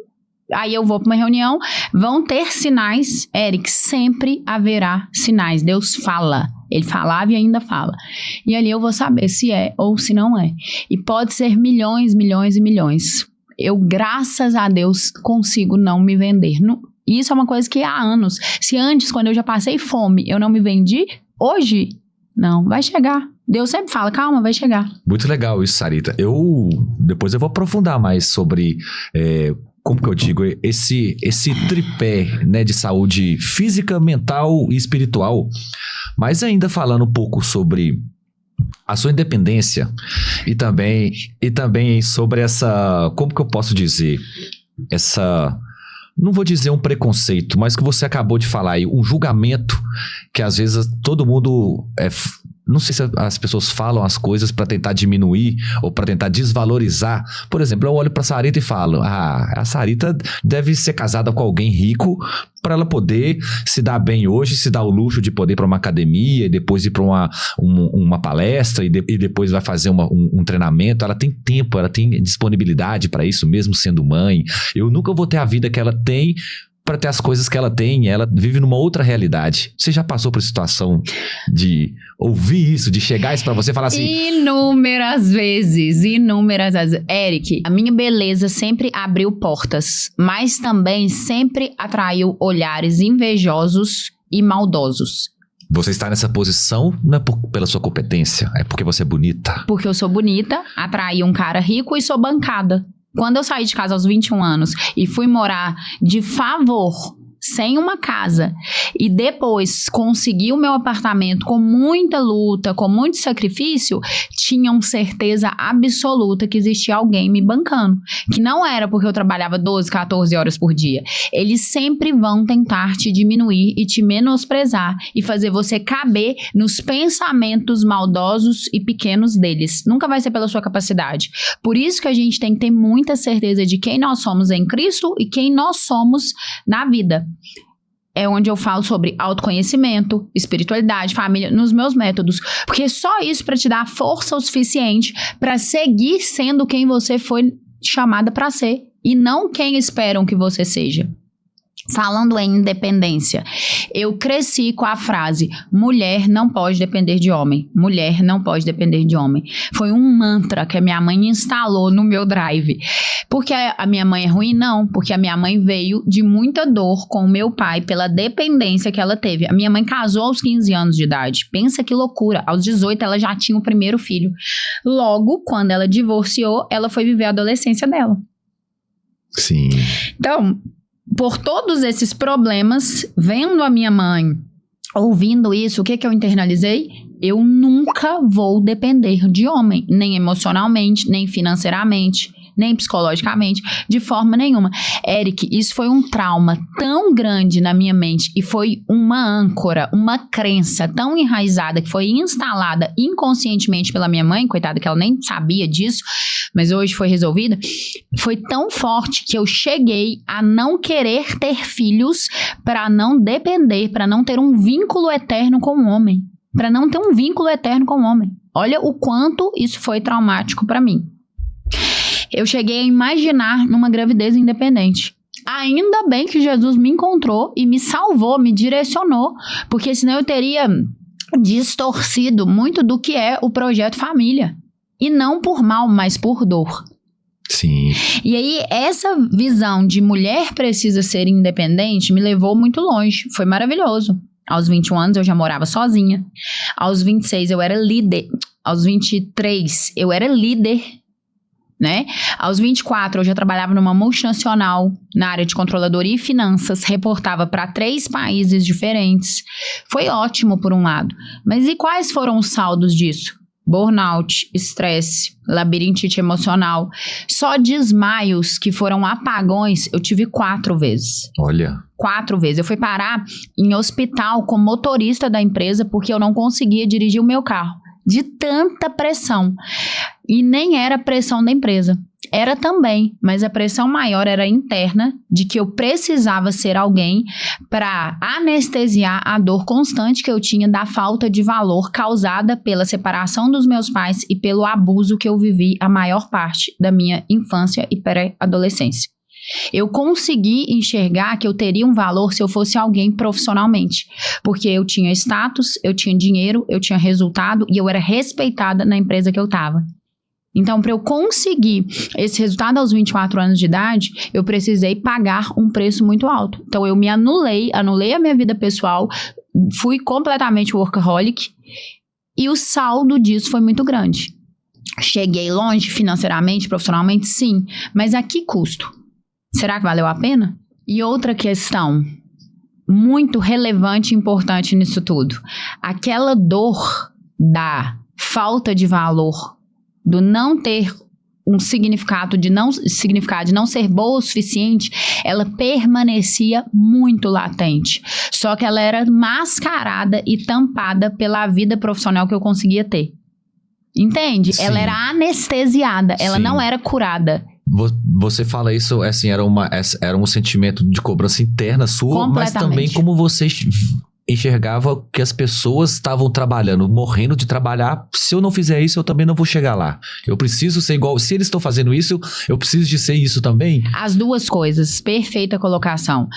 Aí eu vou para uma reunião, vão ter sinais. Eric, sempre haverá sinais. Deus fala. Ele falava e ainda fala. E ali eu vou saber se é ou se não é. E pode ser milhões, milhões e milhões. Eu, graças a Deus, consigo não me vender. Isso é uma coisa que há anos. Se antes, quando eu já passei fome, eu não me vendi, hoje, não, vai chegar. Deus sempre fala, calma, vai chegar. Muito legal isso, Sarita. Depois eu vou aprofundar mais sobre... como que eu digo, esse tripé, né, de saúde física, mental e espiritual. Mas ainda falando um pouco sobre a sua independência e também sobre essa, como que eu posso dizer, não vou dizer um preconceito, mas que você acabou de falar aí, um julgamento que às vezes todo mundo... Não sei se as pessoas falam as coisas para tentar diminuir ou para tentar desvalorizar. Por exemplo, eu olho para a Sarita e falo, a Sarita deve ser casada com alguém rico para ela poder se dar bem hoje, se dar o luxo de poder ir para uma academia e depois ir para uma palestra e depois vai fazer um treinamento. Ela tem tempo, ela tem disponibilidade para isso, mesmo sendo mãe. Eu nunca vou ter a vida que ela tem para ter as coisas que ela tem. Ela vive numa outra realidade. Você já passou por situação de ouvir isso, de chegar isso pra você e falar assim... Inúmeras vezes. Eric, a minha beleza sempre abriu portas, mas também sempre atraiu olhares invejosos e maldosos. Você está nessa posição não é pela sua competência, é porque você é bonita. Porque eu sou bonita, atraí um cara rico e sou bancada. Quando eu saí de casa aos 21 anos e fui morar de favor, sem uma casa, e depois consegui o meu apartamento com muita luta, com muito sacrifício, tinham certeza absoluta que existia alguém me bancando. Que não era porque eu trabalhava 12, 14 horas por dia. Eles sempre vão tentar te diminuir e te menosprezar e fazer você caber nos pensamentos maldosos e pequenos deles. Nunca vai ser pela sua capacidade. Por isso que a gente tem que ter muita certeza de quem nós somos em Cristo e quem nós somos na vida. É onde eu falo sobre autoconhecimento, espiritualidade, família, nos meus métodos. Porque só isso para te dar força o suficiente para seguir sendo quem você foi chamada para ser e não quem esperam que você seja. Falando em independência, eu cresci com a frase: mulher não pode depender de homem. Mulher não pode depender de homem. Foi um mantra que a minha mãe instalou no meu drive. Porque a minha mãe é ruim? Não. Porque a minha mãe veio de muita dor com o meu pai pela dependência que ela teve. A minha mãe casou aos 15 anos de idade. Pensa que loucura. Aos 18 ela já tinha o primeiro filho. Logo, quando ela divorciou, ela foi viver a adolescência dela. Sim. Então... por todos esses problemas, vendo a minha mãe, ouvindo isso, o que eu internalizei? Eu nunca vou depender de homem, nem emocionalmente, nem financeiramente, nem psicologicamente, de forma nenhuma. Eric, isso foi um trauma tão grande na minha mente e foi uma âncora, uma crença tão enraizada que foi instalada inconscientemente pela minha mãe, coitada que ela nem sabia disso, mas hoje foi resolvida, foi tão forte que eu cheguei a não querer ter filhos para não depender, para não ter um vínculo eterno com o homem. Para não ter um vínculo eterno com o homem. Olha o quanto isso foi traumático para mim. Eu cheguei a imaginar numa gravidez independente. Ainda bem que Jesus me encontrou e me salvou, me direcionou, porque senão eu teria distorcido muito do que é o projeto família. E não por mal, mas por dor. Sim. E aí, essa visão de mulher precisa ser independente me levou muito longe. Foi maravilhoso. Aos 21 anos eu já morava sozinha. Aos 26 eu era líder. Aos 23 eu era líder, né? Aos 24 eu já trabalhava numa multinacional na área de controladoria e finanças, reportava para 3 países diferentes. Foi ótimo por um lado. Mas e quais foram os saldos disso? Burnout, estresse, labirintite emocional. Só desmaios que foram apagões eu tive 4 vezes. Olha. 4 vezes. Eu fui parar em hospital como motorista da empresa porque eu não conseguia dirigir o meu carro. De tanta pressão. E nem era pressão da empresa. Era também, mas a pressão maior era interna, de que eu precisava ser alguém para anestesiar a dor constante que eu tinha da falta de valor causada pela separação dos meus pais e pelo abuso que eu vivi a maior parte da minha infância e pré-adolescência. Eu consegui enxergar que eu teria um valor se eu fosse alguém profissionalmente, porque eu tinha status, eu tinha dinheiro, eu tinha resultado e eu era respeitada na empresa que eu estava. Então, para eu conseguir esse resultado aos 24 anos de idade, eu precisei pagar um preço muito alto. Então, eu me anulei a minha vida pessoal, fui completamente workaholic e o saldo disso foi muito grande. Cheguei longe financeiramente, profissionalmente, sim, mas a que custo? Será que valeu a pena? E outra questão muito relevante e importante nisso tudo. Aquela dor da falta de valor, do não ter um significado, de não ser boa o suficiente, ela permanecia muito latente. Só que ela era mascarada e tampada pela vida profissional que eu conseguia ter. Entende? Sim. Ela era anestesiada, ela Sim. não era curada. Você fala isso, assim, era um sentimento de cobrança interna sua, mas também como você enxergava que as pessoas estavam trabalhando, morrendo de trabalhar. Se eu não fizer isso, eu também não vou chegar lá. Eu preciso ser igual. Se eles estão fazendo isso, eu preciso de ser isso também. As duas coisas, perfeita colocação.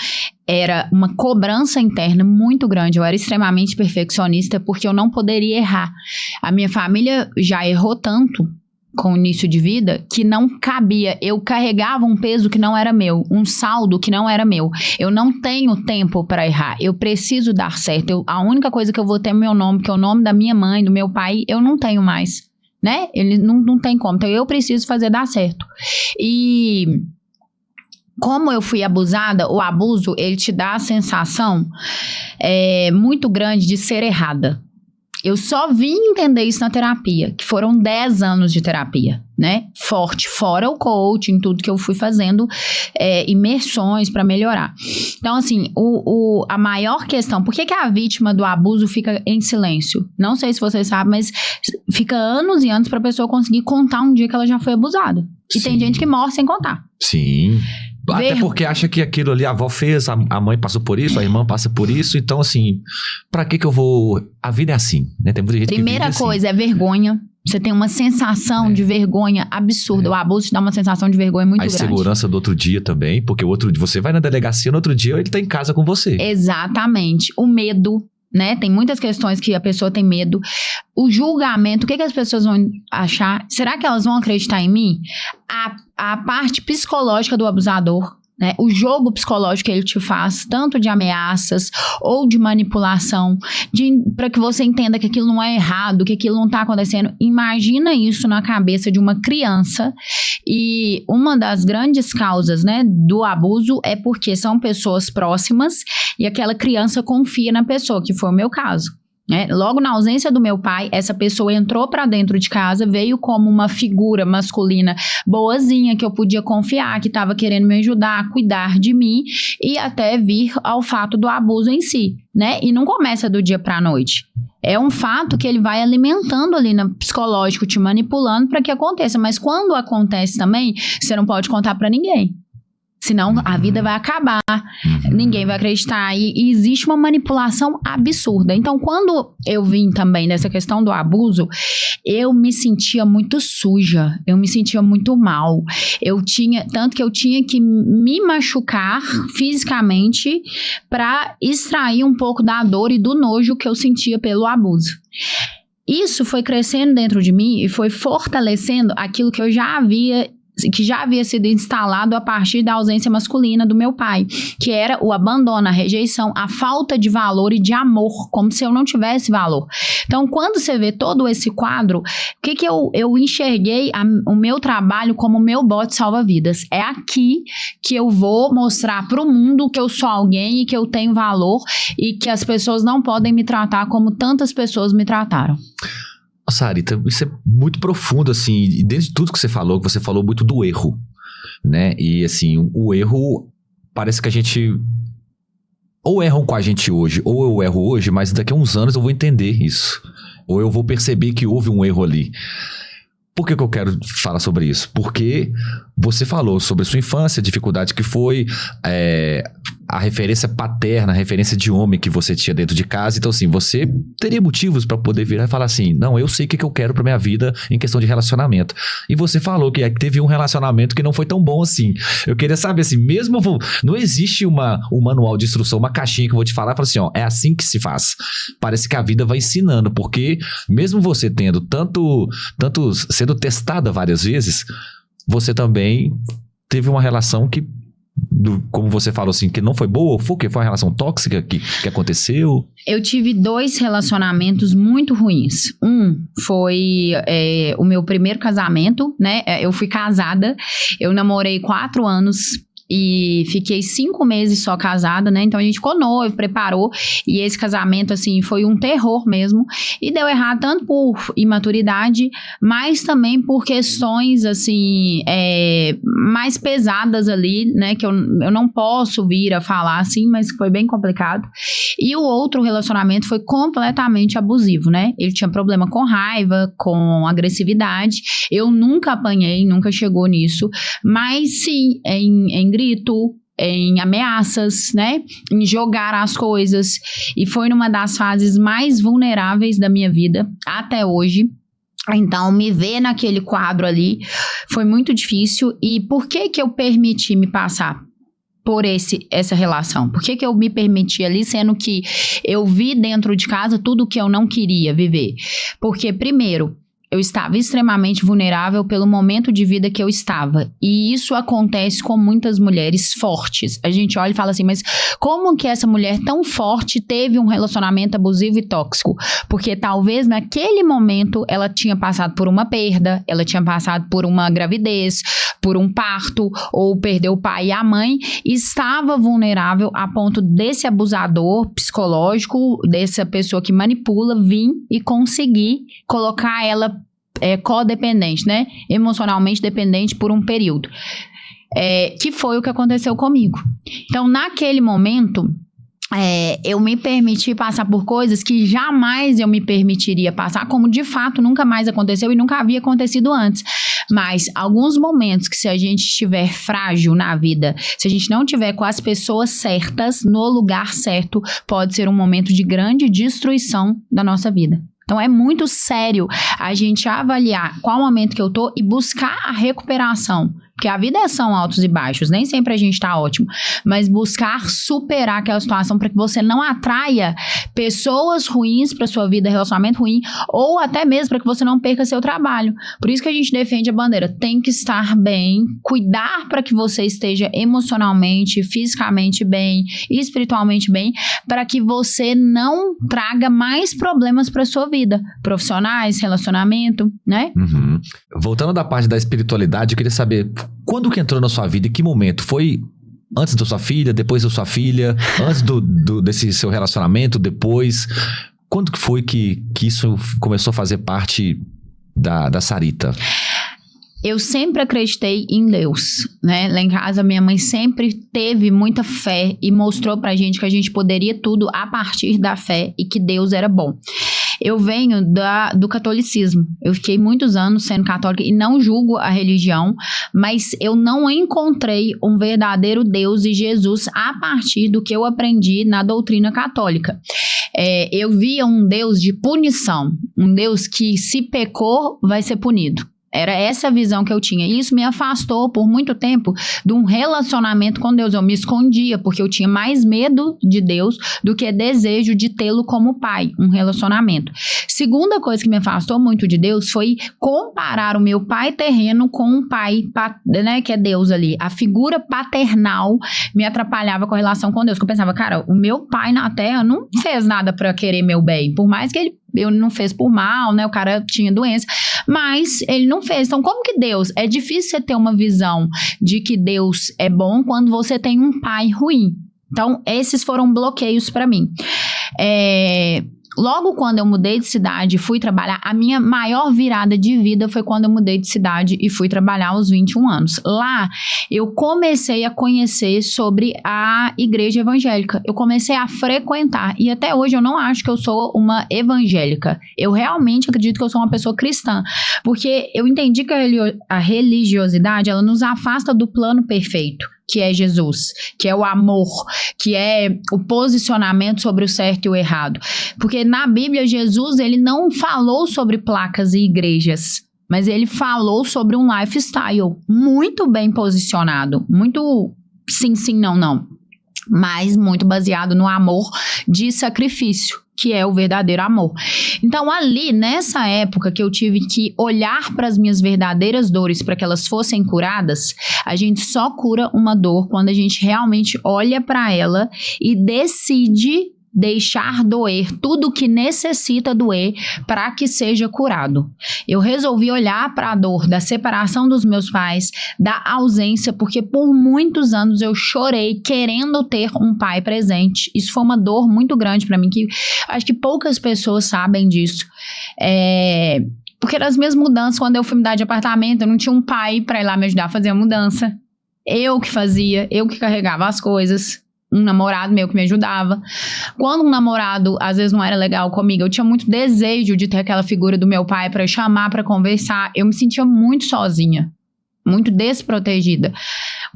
Era uma cobrança interna muito grande. Eu era extremamente perfeccionista porque eu não poderia errar. A minha família já errou tanto com o início de vida, que não cabia. Eu carregava um peso que não era meu, um saldo que não era meu. Eu não tenho tempo para errar. Eu preciso dar certo. A única coisa que eu vou ter é meu nome, que é o nome da minha mãe, do meu pai, eu não tenho mais, né? Ele não tem como. Então, eu preciso fazer dar certo. E como eu fui abusada, o abuso, ele te dá a sensação muito grande de ser errada. Eu só vim entender isso na terapia, que foram 10 anos de terapia, né? Forte, fora o coaching, tudo que eu fui fazendo, imersões para melhorar. Então, assim, a maior questão, por que a vítima do abuso fica em silêncio? Não sei se vocês sabem, mas fica anos e anos para a pessoa conseguir contar um dia que ela já foi abusada. E tem gente que morre sem contar. Sim. Até porque acha que aquilo ali a avó fez, a mãe passou por isso, a irmã passa por isso. Então, assim, pra que eu vou... A vida é assim, né? Tem muita gente Primeira que vive coisa assim. É vergonha. Você tem uma sensação de vergonha absurda. O abuso te dá uma sensação de vergonha muito grande. A insegurança do outro dia também, porque você vai na delegacia, no outro dia ele tá em casa com você. Exatamente. O medo, né? Tem muitas questões que a pessoa tem medo. O julgamento, o que as pessoas vão achar? Será que elas vão acreditar em mim? A parte psicológica do abusador, né? O jogo psicológico que ele te faz, tanto de ameaças ou de manipulação, para que você entenda que aquilo não é errado, que aquilo não está acontecendo. Imagina isso na cabeça de uma criança. E uma das grandes causas, né, do abuso é porque são pessoas próximas e aquela criança confia na pessoa, que foi o meu caso. Logo na ausência do meu pai, essa pessoa entrou pra dentro de casa, veio como uma figura masculina boazinha, que eu podia confiar, que estava querendo me ajudar, cuidar de mim, e até vir ao fato do abuso em si, né? E não começa do dia pra noite. É um fato que ele vai alimentando ali no psicológico, te manipulando para que aconteça. Mas quando acontece também, você não pode contar pra ninguém. Senão a vida vai acabar, ninguém vai acreditar. E existe uma manipulação absurda. Então, quando eu vim também dessa questão do abuso, eu me sentia muito suja, eu me sentia muito mal. Tanto que eu tinha que me machucar fisicamente para extrair um pouco da dor e do nojo que eu sentia pelo abuso. Isso foi crescendo dentro de mim e foi fortalecendo aquilo que já havia sido instalado a partir da ausência masculina do meu pai, que era o abandono, a rejeição, a falta de valor e de amor, como se eu não tivesse valor. Então, quando você vê todo esse quadro, o que eu enxerguei o meu trabalho como meu bote salva-vidas. É aqui que eu vou mostrar para o mundo que eu sou alguém e que eu tenho valor e que as pessoas não podem me tratar como tantas pessoas me trataram. Sarita, isso é muito profundo, assim, e dentro de tudo que você falou muito do erro, né? E, assim, o erro, parece que a gente ou erram com a gente hoje, ou eu erro hoje, mas daqui a uns anos eu vou entender isso. Ou eu vou perceber que houve um erro ali. Por que eu quero falar sobre isso? Porque você falou sobre a sua infância, a dificuldade que foi, a referência paterna, a referência de homem que você tinha dentro de casa. Então, assim, você teria motivos para poder virar e falar assim, não, eu sei o que eu quero pra minha vida em questão de relacionamento. E você falou que teve um relacionamento que não foi tão bom assim. Eu queria saber, assim, mesmo... Não existe um manual de instrução, uma caixinha que eu vou te falar e falar assim, ó, é assim que se faz. Parece que a vida vai ensinando, porque mesmo você tendo tanto sendo testada várias vezes, você também teve uma relação que, como você falou assim, que não foi boa, foi uma relação tóxica que aconteceu? Eu tive 2 relacionamentos muito ruins. Um foi o meu primeiro casamento, né? Eu fui casada, eu namorei 4 anos e fiquei 5 meses só casada, né? Então a gente ficou noivo, preparou, e esse casamento, assim, foi um terror mesmo, e deu errado tanto por imaturidade, mas também por questões, assim, mais pesadas ali, né? Que eu não posso vir a falar, assim, mas foi bem complicado. E o outro relacionamento foi completamente abusivo, né? Ele tinha problema com raiva, com agressividade. Eu nunca apanhei, nunca chegou nisso, mas sim, em grito, em ameaças, né? Em jogar as coisas. E foi numa das fases mais vulneráveis da minha vida, até hoje. Então, me ver naquele quadro ali foi muito difícil. E por que eu permiti me passar por essa relação? Por que eu me permiti ali, sendo que eu vi dentro de casa tudo que eu não queria viver? Porque, primeiro, eu estava extremamente vulnerável pelo momento de vida que eu estava. E isso acontece com muitas mulheres fortes. A gente olha e fala assim, mas como que essa mulher tão forte teve um relacionamento abusivo e tóxico? Porque talvez naquele momento ela tinha passado por uma perda, ela tinha passado por uma gravidez, por um parto, ou perdeu o pai e a mãe, e estava vulnerável a ponto desse abusador psicológico, dessa pessoa que manipula, vir e conseguir colocar ela codependente, né? Emocionalmente dependente por um período. Que foi o que aconteceu comigo. Então, naquele momento, eu me permiti passar por coisas que jamais eu me permitiria passar, como de fato nunca mais aconteceu e nunca havia acontecido antes. Mas alguns momentos que, se a gente estiver frágil na vida, se a gente não tiver com as pessoas certas, no lugar certo, pode ser um momento de grande destruição da nossa vida. Então, é muito sério a gente avaliar qual momento que eu tô e buscar a recuperação. Porque a vida são altos e baixos, nem sempre a gente tá ótimo. Mas buscar superar aquela situação para que você não atraia pessoas ruins para sua vida, relacionamento ruim, ou até mesmo para que você não perca seu trabalho. Por isso que a gente defende a bandeira. Tem que estar bem, cuidar para que você esteja emocionalmente, fisicamente bem, espiritualmente bem, para que você não traga mais problemas para sua vida. Profissionais, relacionamento, né? Uhum. Voltando da parte da espiritualidade, eu queria saber, quando que entrou na sua vida? Em que momento? Foi antes da sua filha, depois da sua filha, antes desse seu relacionamento, depois? Quando que foi que isso começou a fazer parte da Sarita? Eu sempre acreditei em Deus, né? Lá em casa, minha mãe sempre teve muita fé e mostrou pra gente que a gente poderia tudo a partir da fé e que Deus era bom. Eu venho do catolicismo. Eu fiquei muitos anos sendo católica e não julgo a religião, mas eu não encontrei um verdadeiro Deus e Jesus a partir do que eu aprendi na doutrina católica. Eu via um Deus de punição, um Deus que, se pecou, vai ser punido. Era essa a visão que eu tinha. E isso me afastou por muito tempo de um relacionamento com Deus. Eu me escondia, porque eu tinha mais medo de Deus do que desejo de tê-lo como pai, um relacionamento. Segunda coisa que me afastou muito de Deus foi comparar o meu pai terreno com um pai, né, que é Deus ali. A figura paternal me atrapalhava com a relação com Deus. Porque eu pensava, cara, o meu pai na terra não fez nada para querer meu bem. Por mais que ele não fez por mal, né? O cara tinha doença, mas ele não fez. Então, como que Deus? É difícil você ter uma visão de que Deus é bom quando você tem um pai ruim. Então, esses foram bloqueios para mim. Logo quando eu mudei de cidade e fui trabalhar, a minha maior virada de vida foi quando eu mudei de cidade e fui trabalhar aos 21 anos. Lá, eu comecei a conhecer sobre a igreja evangélica. Eu comecei a frequentar. E até hoje eu não acho que eu sou uma evangélica. Eu realmente acredito que eu sou uma pessoa cristã. Porque eu entendi que a religiosidade, ela nos afasta do plano perfeito, que é Jesus, que é o amor, que é o posicionamento sobre o certo e o errado. Porque na Bíblia, Jesus, ele não falou sobre placas e igrejas, mas ele falou sobre um lifestyle muito bem posicionado, muito sim, sim, não, não, mas muito baseado no amor de sacrifício, que é o verdadeiro amor. Então, ali, nessa época que eu tive que olhar para as minhas verdadeiras dores para que elas fossem curadas, a gente só cura uma dor quando a gente realmente olha para ela e decide deixar doer tudo que necessita doer para que seja curado. Eu resolvi olhar para a dor da separação dos meus pais, da ausência, porque por muitos anos eu chorei querendo ter um pai presente. Isso foi uma dor muito grande para mim, que acho que poucas pessoas sabem disso. Porque nas minhas mudanças, quando eu fui mudar de apartamento, eu não tinha um pai para ir lá me ajudar a fazer a mudança. Eu que fazia, eu que carregava as coisas. Um namorado meu que me ajudava. Quando um namorado às vezes não era legal comigo, eu tinha muito desejo de ter aquela figura do meu pai para chamar, para conversar. Eu me sentia muito sozinha, muito desprotegida.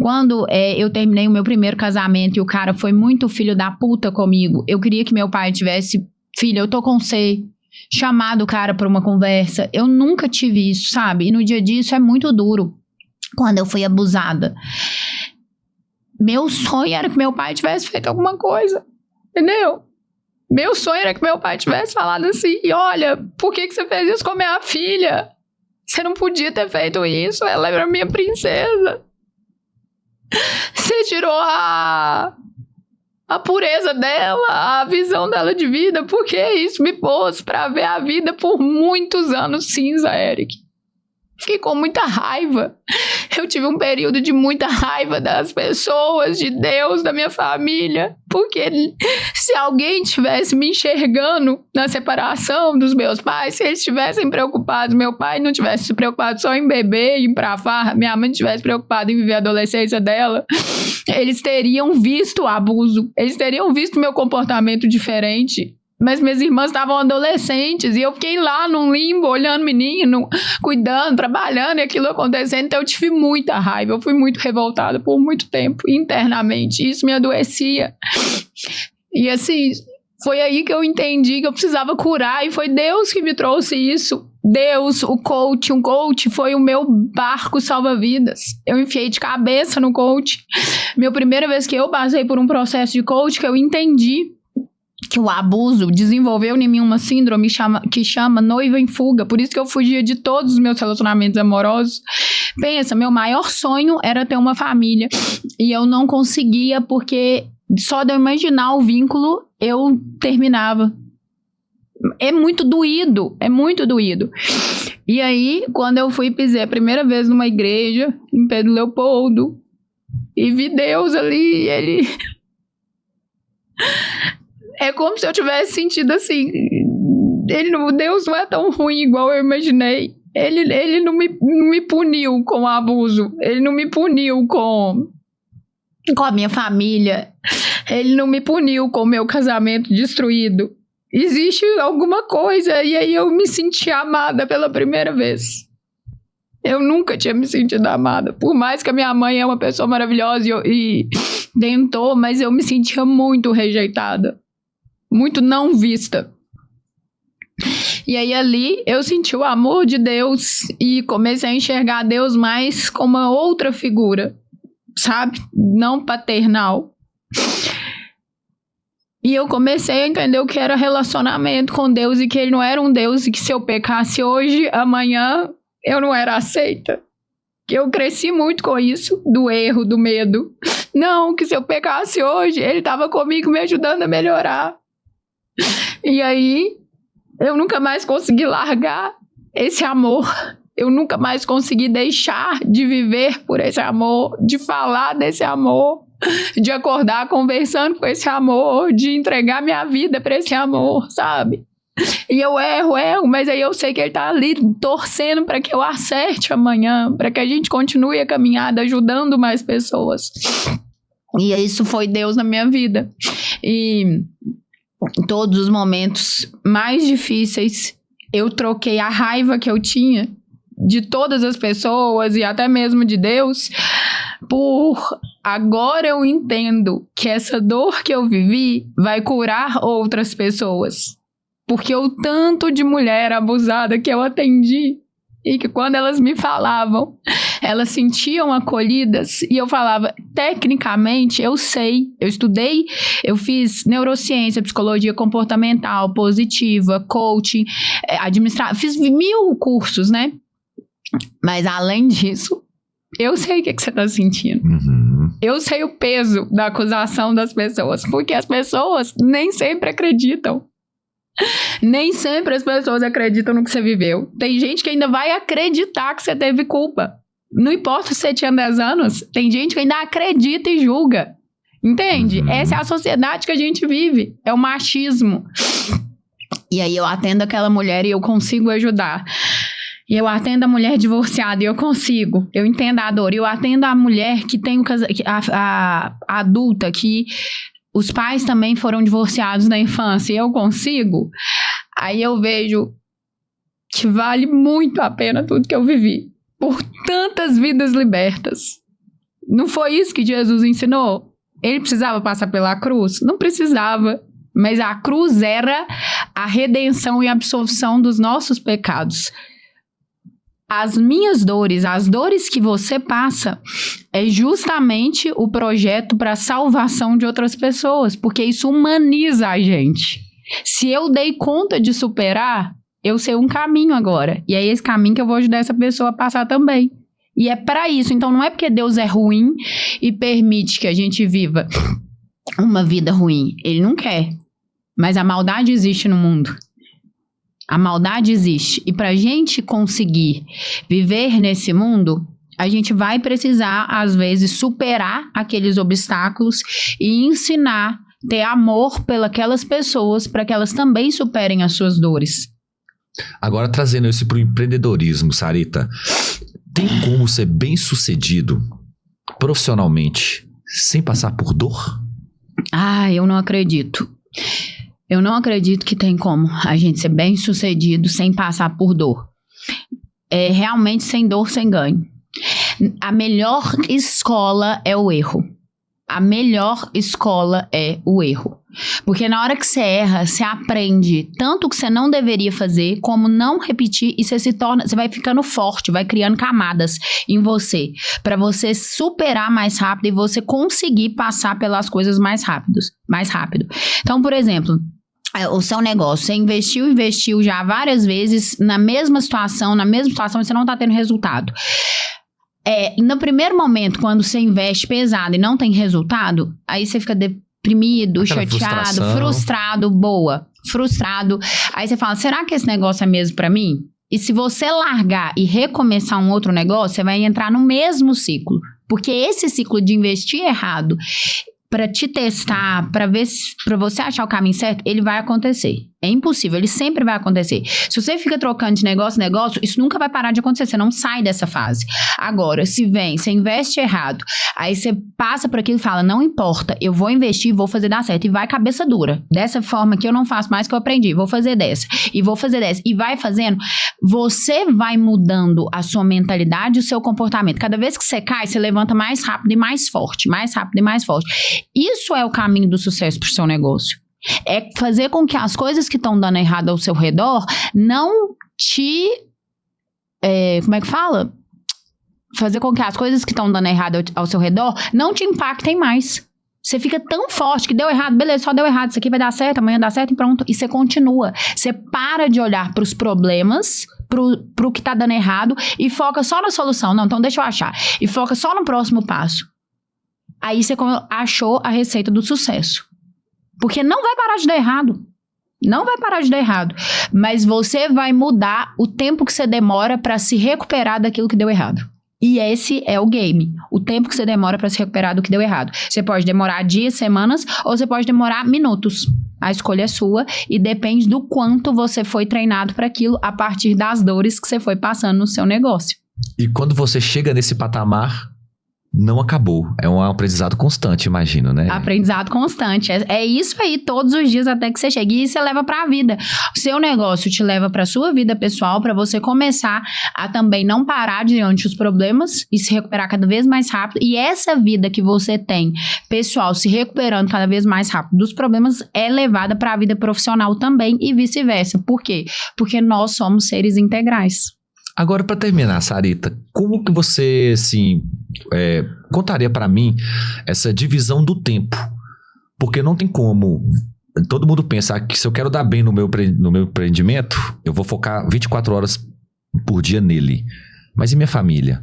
Quando eu terminei o meu primeiro casamento e o cara foi muito filho da puta comigo, eu queria que meu pai tivesse, filha, eu tô com você, chamado o cara pra uma conversa. Eu nunca tive isso, sabe? E no dia a dia isso é muito duro. Quando eu fui abusada, meu sonho era que meu pai tivesse feito alguma coisa, entendeu? Meu sonho era que meu pai tivesse falado assim, olha, por que você fez isso com a minha filha? Você não podia ter feito isso, ela era minha princesa. Você tirou a pureza dela, a visão dela de vida, porque isso me pôs pra ver a vida por muitos anos cinza, Eric. Fiquei com muita raiva. Eu tive um período de muita raiva das pessoas, de Deus, da minha família. Porque se alguém tivesse me enxergando na separação dos meus pais, se eles estivessem preocupados, meu pai não tivesse preocupado só em beber e ir pra farra, minha mãe não tivesse preocupada em viver a adolescência dela, eles teriam visto o abuso, eles teriam visto meu comportamento diferente. Mas minhas irmãs estavam adolescentes e eu fiquei lá num limbo, olhando menino, cuidando, trabalhando e aquilo acontecendo. Então eu tive muita raiva, eu fui muito revoltada por muito tempo, internamente. Isso me adoecia. E assim, foi aí que eu entendi que eu precisava curar e foi Deus que me trouxe isso. Deus, um coach foi o meu barco salva-vidas. Eu enfiei de cabeça no coach. Minha primeira vez que eu passei por um processo de coach, que eu entendi que o abuso desenvolveu em mim uma síndrome que chama noiva em fuga. Por isso que eu fugia de todos os meus relacionamentos amorosos. Pensa, meu maior sonho era ter uma família. E eu não conseguia porque só de eu imaginar o vínculo, eu terminava. É muito doído, é muito doído. E aí, quando eu pisei a primeira vez numa igreja, em Pedro Leopoldo, e vi Deus ali, ele... É como se eu tivesse sentido assim, Deus não é tão ruim igual eu imaginei. Ele não me puniu com o abuso, ele não me puniu com a minha família, ele não me puniu com o meu casamento destruído. Existe alguma coisa, e aí eu me senti amada pela primeira vez. Eu nunca tinha me sentido amada, por mais que a minha mãe é uma pessoa maravilhosa e tentou, mas eu me sentia muito rejeitada. Muito não vista. E aí ali eu senti o amor de Deus e comecei a enxergar Deus mais como uma outra figura, sabe? Não paternal. E eu comecei a entender o que era relacionamento com Deus e que ele não era um Deus e que se eu pecasse hoje, amanhã eu não era aceita. Eu cresci muito com isso, do erro, do medo. Não, que se eu pecasse hoje, ele estava comigo me ajudando a melhorar. E aí, eu nunca mais consegui largar esse amor. Eu nunca mais consegui deixar de viver por esse amor, de falar desse amor, de acordar conversando com esse amor, de entregar minha vida para esse amor, sabe? E eu erro, mas aí eu sei que ele tá ali torcendo para que eu acerte amanhã, para que a gente continue a caminhada ajudando mais pessoas. E isso foi Deus na minha vida. E em todos os momentos mais difíceis, eu troquei a raiva que eu tinha de todas as pessoas e até mesmo de Deus por agora eu entendo que essa dor que eu vivi vai curar outras pessoas. Porque o tanto de mulher abusada que eu atendi e que quando elas me falavam, elas sentiam acolhidas e eu falava, tecnicamente eu sei, eu estudei, eu fiz neurociência, psicologia comportamental, positiva, coaching, fiz 1000 cursos, né? Mas além disso, eu sei o que você está sentindo. Uhum. Eu sei o peso da acusação das pessoas, porque as pessoas nem sempre acreditam. Nem sempre as pessoas acreditam no que você viveu. Tem gente que ainda vai acreditar que você teve culpa. Não importa se você tinha 10 anos, tem gente que ainda acredita e julga. Entende? Essa é a sociedade que a gente vive. É o machismo. E aí eu atendo aquela mulher e eu consigo ajudar. E eu atendo a mulher divorciada e eu consigo. Eu entendo a dor. E eu atendo a mulher que tem a adulta que... Os pais também foram divorciados na infância e eu consigo. Aí eu vejo que vale muito a pena tudo que eu vivi. Por tantas vidas libertas. Não foi isso que Jesus ensinou? Ele precisava passar pela cruz? Não precisava. Mas a cruz era a redenção e a absolvição dos nossos pecados. As minhas dores, as dores que você passa, é justamente o projeto para a salvação de outras pessoas, porque isso humaniza a gente. Se eu dei conta de superar, eu sei um caminho agora. E é esse caminho que eu vou ajudar essa pessoa a passar também. E é para isso. Então não é porque Deus é ruim e permite que a gente viva uma vida ruim. Ele não quer. Mas a maldade existe no mundo. A maldade existe. E para a gente conseguir viver nesse mundo, a gente vai precisar, às vezes, superar aqueles obstáculos e ensinar, ter amor pelas pessoas para que elas também superem as suas dores. Agora, trazendo isso para o empreendedorismo, Sarita, tem como ser bem-sucedido profissionalmente sem passar por dor? Eu não acredito. Eu não acredito que tem como a gente ser bem-sucedido sem passar por dor. É realmente sem dor, sem ganho. A melhor escola é o erro. A melhor escola é o erro. Porque na hora que você erra, você aprende tanto o que você não deveria fazer, como não repetir, e você vai ficando forte, vai criando camadas em você, para você superar mais rápido e você conseguir passar pelas coisas mais rápido. Então, por exemplo, o seu negócio, você investiu já várias vezes na mesma situação e você não está tendo resultado. No primeiro momento, quando você investe pesado e não tem resultado, aí você fica deprimido, aquela chateado, frustrado. Aí você fala, será que esse negócio é mesmo pra mim? E se você largar e recomeçar um outro negócio, você vai entrar no mesmo ciclo. Porque esse ciclo de investir errado, para te testar, para você achar o caminho certo, ele vai acontecer. É impossível, ele sempre vai acontecer. Se você fica trocando de negócio, isso nunca vai parar de acontecer, você não sai dessa fase. Agora, você investe errado, aí você passa por aquilo e fala, não importa, eu vou investir, vou fazer dar certo, e vai cabeça dura. Dessa forma que eu não faço mais que eu aprendi, vou fazer dessa, e vai fazendo, você vai mudando a sua mentalidade e o seu comportamento. Cada vez que você cai, você levanta mais rápido e mais forte, Isso é o caminho do sucesso para o seu negócio. É fazer com que as coisas que estão dando errado ao seu redor não te... como é que fala? Fazer com que as coisas que estão dando errado ao seu redor não te impactem mais. Você fica tão forte que deu errado, beleza, só deu errado, isso aqui vai dar certo, amanhã dá certo e pronto. E você continua. Você para de olhar para os problemas, pro que tá dando errado e foca só na solução. Não, então deixa eu achar. E foca só no próximo passo. Aí você achou a receita do sucesso. Porque não vai parar de dar errado. Não vai parar de dar errado. Mas você vai mudar o tempo que você demora para se recuperar daquilo que deu errado. E esse é o game. O tempo que você demora para se recuperar do que deu errado. Você pode demorar dias, semanas, ou você pode demorar minutos. A escolha é sua e depende do quanto você foi treinado para aquilo a partir das dores que você foi passando no seu negócio. E quando você chega nesse patamar, não acabou. É um aprendizado constante, imagino, né? Aprendizado constante. É isso aí, todos os dias até que você chegue. E você leva pra vida. O seu negócio te leva pra sua vida pessoal, pra você começar a também não parar diante dos problemas e se recuperar cada vez mais rápido. E essa vida que você tem, pessoal, se recuperando cada vez mais rápido dos problemas, é levada pra vida profissional também e vice-versa. Por quê? Porque nós somos seres integrais. Agora, para terminar, Sarita, como que você, assim, contaria para mim essa divisão do tempo? Porque não tem como. Todo mundo pensa que se eu quero dar bem no meu empreendimento, eu vou focar 24 horas por dia nele. Mas e minha família?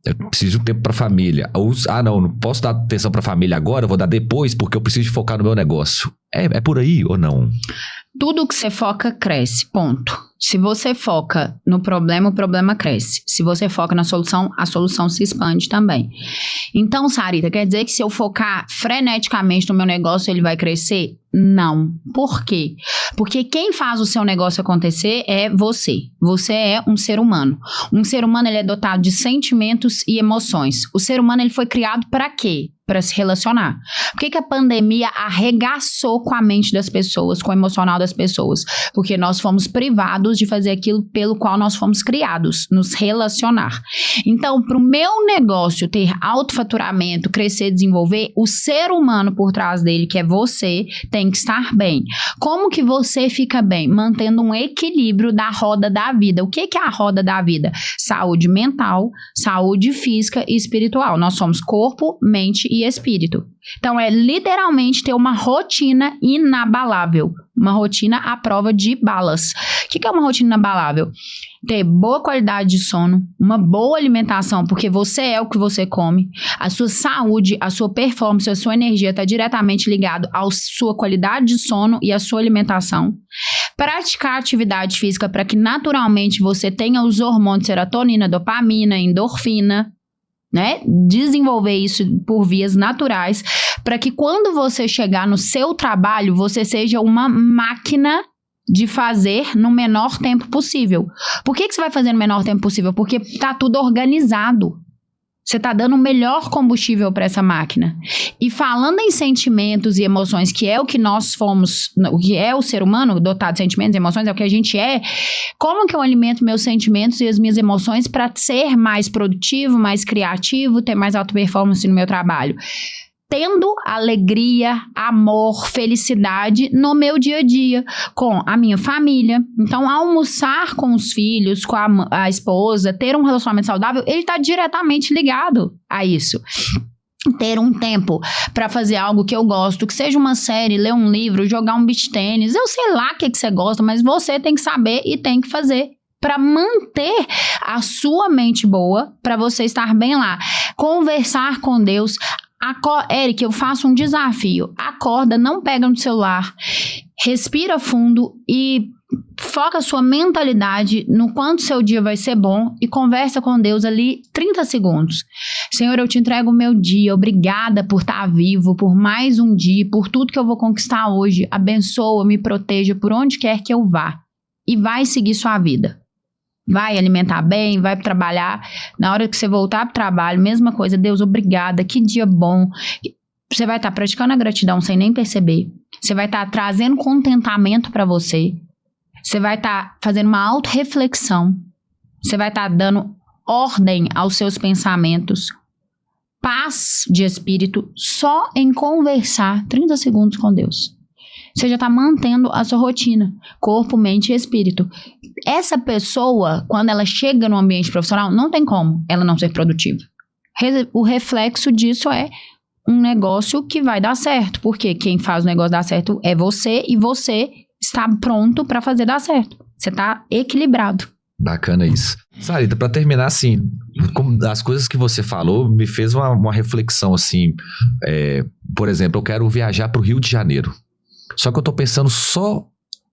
Eu preciso de tempo para família. Não posso dar atenção para família agora, eu vou dar depois porque eu preciso focar no meu negócio. É por aí ou não? Tudo que você foca cresce, ponto. Se você foca no problema, o problema cresce. Se você foca na solução, a solução se expande também. Então, Sarita, quer dizer que se eu focar freneticamente no meu negócio, ele vai crescer? Não. Por quê? Porque quem faz o seu negócio acontecer é você. Você é um ser humano. Um ser humano, ele é dotado de sentimentos e emoções. O ser humano, ele foi criado para quê? para se relacionar. Por que a pandemia arregaçou com a mente das pessoas, com o emocional das pessoas? Porque nós fomos privados de fazer aquilo pelo qual nós fomos criados, nos relacionar. Então, para o meu negócio ter autofaturamento, crescer, desenvolver, o ser humano por trás dele, que é você, tem que estar bem. Como que você fica bem? Mantendo um equilíbrio da roda da vida. O que é a roda da vida? Saúde mental, saúde física e espiritual. Nós somos corpo, mente e espírito. Então, é literalmente ter uma rotina inabalável. Uma rotina à prova de balas. O que é uma rotina inabalável? Ter boa qualidade de sono, uma boa alimentação, porque você é o que você come. A sua saúde, a sua performance, a sua energia está diretamente ligado à sua qualidade de sono e à sua alimentação. Praticar atividade física para que naturalmente você tenha os hormônios serotonina, dopamina, endorfina, né? Desenvolver isso por vias naturais, para que quando você chegar no seu trabalho, você seja uma máquina de fazer no menor tempo possível. Por que você vai fazer no menor tempo possível? Porque tá tudo organizado. Você tá dando o melhor combustível para essa máquina. E falando em sentimentos e emoções, que é o que nós fomos, o que é o ser humano, dotado de sentimentos e emoções, é o que a gente é. Como que eu alimento meus sentimentos e as minhas emoções para ser mais produtivo, mais criativo, ter mais alta performance no meu trabalho? Tendo alegria, amor, felicidade no meu dia a dia, com a minha família. Então, almoçar com os filhos, com a esposa, ter um relacionamento saudável, ele está diretamente ligado a isso. Ter um tempo para fazer algo que eu gosto, que seja uma série, ler um livro, jogar um beach tênis, eu sei lá o que você gosta, mas você tem que saber e tem que fazer para manter a sua mente boa, para você estar bem lá. Conversar com Deus. Eric, eu faço um desafio. Acorda, não pega no celular, respira fundo e foca a sua mentalidade no quanto seu dia vai ser bom e conversa com Deus ali 30 segundos. Senhor, eu te entrego o meu dia, obrigada por estar vivo, por mais um dia, por tudo que eu vou conquistar hoje. Abençoa, me proteja por onde quer que eu vá. E vai seguir sua vida. Vai alimentar bem, vai trabalhar. Na hora que você voltar para o trabalho, mesma coisa. Deus, obrigada, que dia bom. Você vai estar praticando a gratidão sem nem perceber. Você vai estar trazendo contentamento para você. Você vai estar fazendo uma autorreflexão. Você vai estar dando ordem aos seus pensamentos. Paz de espírito só em conversar 30 segundos com Deus. Você já está mantendo a sua rotina, corpo, mente e espírito. Essa pessoa, quando ela chega no ambiente profissional, não tem como ela não ser produtiva. O reflexo disso é um negócio que vai dar certo, porque quem faz o negócio dar certo é você e você está pronto para fazer dar certo. Você está equilibrado. Bacana isso. Sarita, para terminar, assim, as coisas que você falou me fez uma reflexão, assim, por exemplo, eu quero viajar para o Rio de Janeiro. Só que eu tô pensando só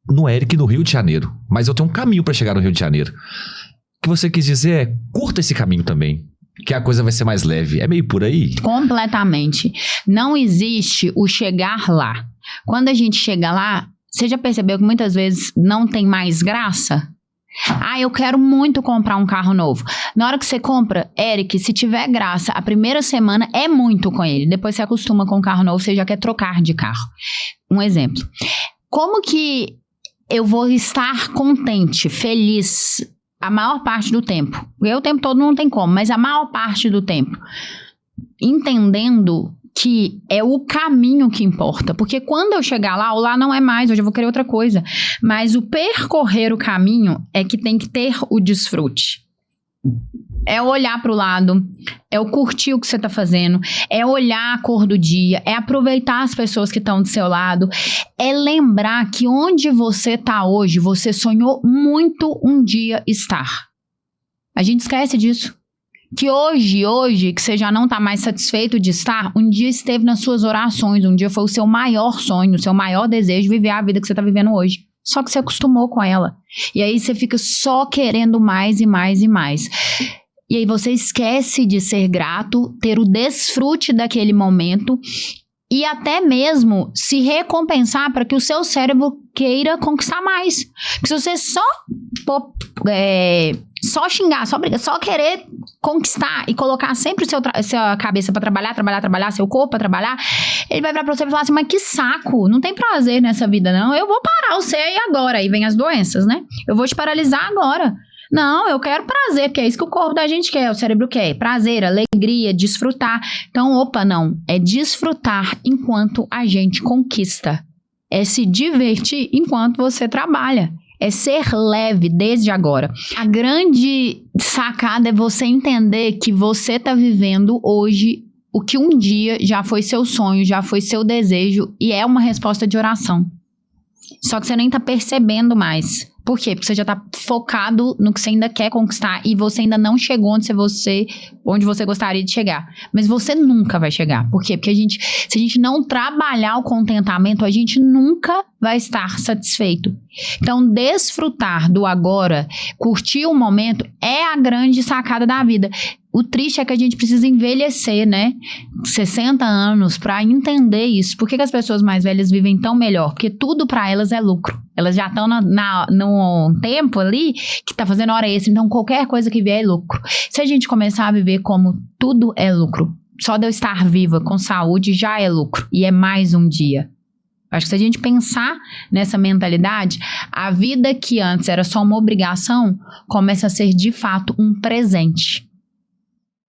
no Eric no Rio de Janeiro. Mas eu tenho um caminho para chegar no Rio de Janeiro. O que você quis dizer é, curta esse caminho também, que a coisa vai ser mais leve. É meio por aí? Completamente. Não existe o chegar lá. Quando a gente chega lá, você já percebeu que muitas vezes não tem mais graça? Eu quero muito comprar um carro novo. Na hora que você compra, Eric, se tiver graça, a primeira semana é muito com ele. Depois você acostuma com o carro novo, você já quer trocar de carro. Um exemplo. Como que eu vou estar contente, feliz a maior parte do tempo? Porque o tempo todo não tem como, mas a maior parte do tempo. Entendendo que é o caminho que importa. Porque quando eu chegar lá, o lá não é mais, hoje eu vou querer outra coisa. Mas o percorrer o caminho é que tem que ter o desfrute. É olhar para o lado, é o curtir o que você está fazendo, é olhar a cor do dia, é aproveitar as pessoas que estão do seu lado, é lembrar que onde você está hoje, você sonhou muito um dia estar. A gente esquece disso. Que hoje, que você já não está mais satisfeito de estar, um dia esteve nas suas orações, um dia foi o seu maior sonho, o seu maior desejo, viver a vida que você está vivendo hoje. Só que você acostumou com ela. E aí você fica só querendo mais e mais e mais. E aí você esquece de ser grato, ter o desfrute daquele momento e até mesmo se recompensar para que o seu cérebro queira conquistar mais. Porque se você só só xingar, só brigar, só querer conquistar e colocar sempre sua cabeça pra trabalhar, seu corpo pra trabalhar, ele vai virar pra você e falar assim, mas que saco, não tem prazer nessa vida não, eu vou parar você aí agora, aí vem as doenças, né? Eu vou te paralisar agora. Não, eu quero prazer, porque é isso que o corpo da gente quer, o cérebro quer, prazer, alegria, desfrutar. Então, opa, não, é desfrutar enquanto a gente conquista, é se divertir enquanto você trabalha. É ser leve desde agora. A grande sacada é você entender que você tá vivendo hoje o que um dia já foi seu sonho, já foi seu desejo e é uma resposta de oração. Só que você nem tá percebendo mais. Por quê? Porque você já tá focado no que você ainda quer conquistar e você ainda não chegou onde você gostaria de chegar. Mas você nunca vai chegar. Por quê? Porque se a gente não trabalhar o contentamento, a gente nunca vai estar satisfeito. Então, desfrutar do agora, curtir o momento, é a grande sacada da vida. O triste é que a gente precisa envelhecer, né? 60 anos pra entender isso. Por que as pessoas mais velhas vivem tão melhor? Porque tudo pra elas é lucro. Elas já estão num tempo ali que tá fazendo hora extra. Então, qualquer coisa que vier é lucro. Se a gente começar a viver como tudo é lucro, só de eu estar viva com saúde já é lucro. E é mais um dia. Acho que se a gente pensar nessa mentalidade, a vida que antes era só uma obrigação, começa a ser de fato um presente.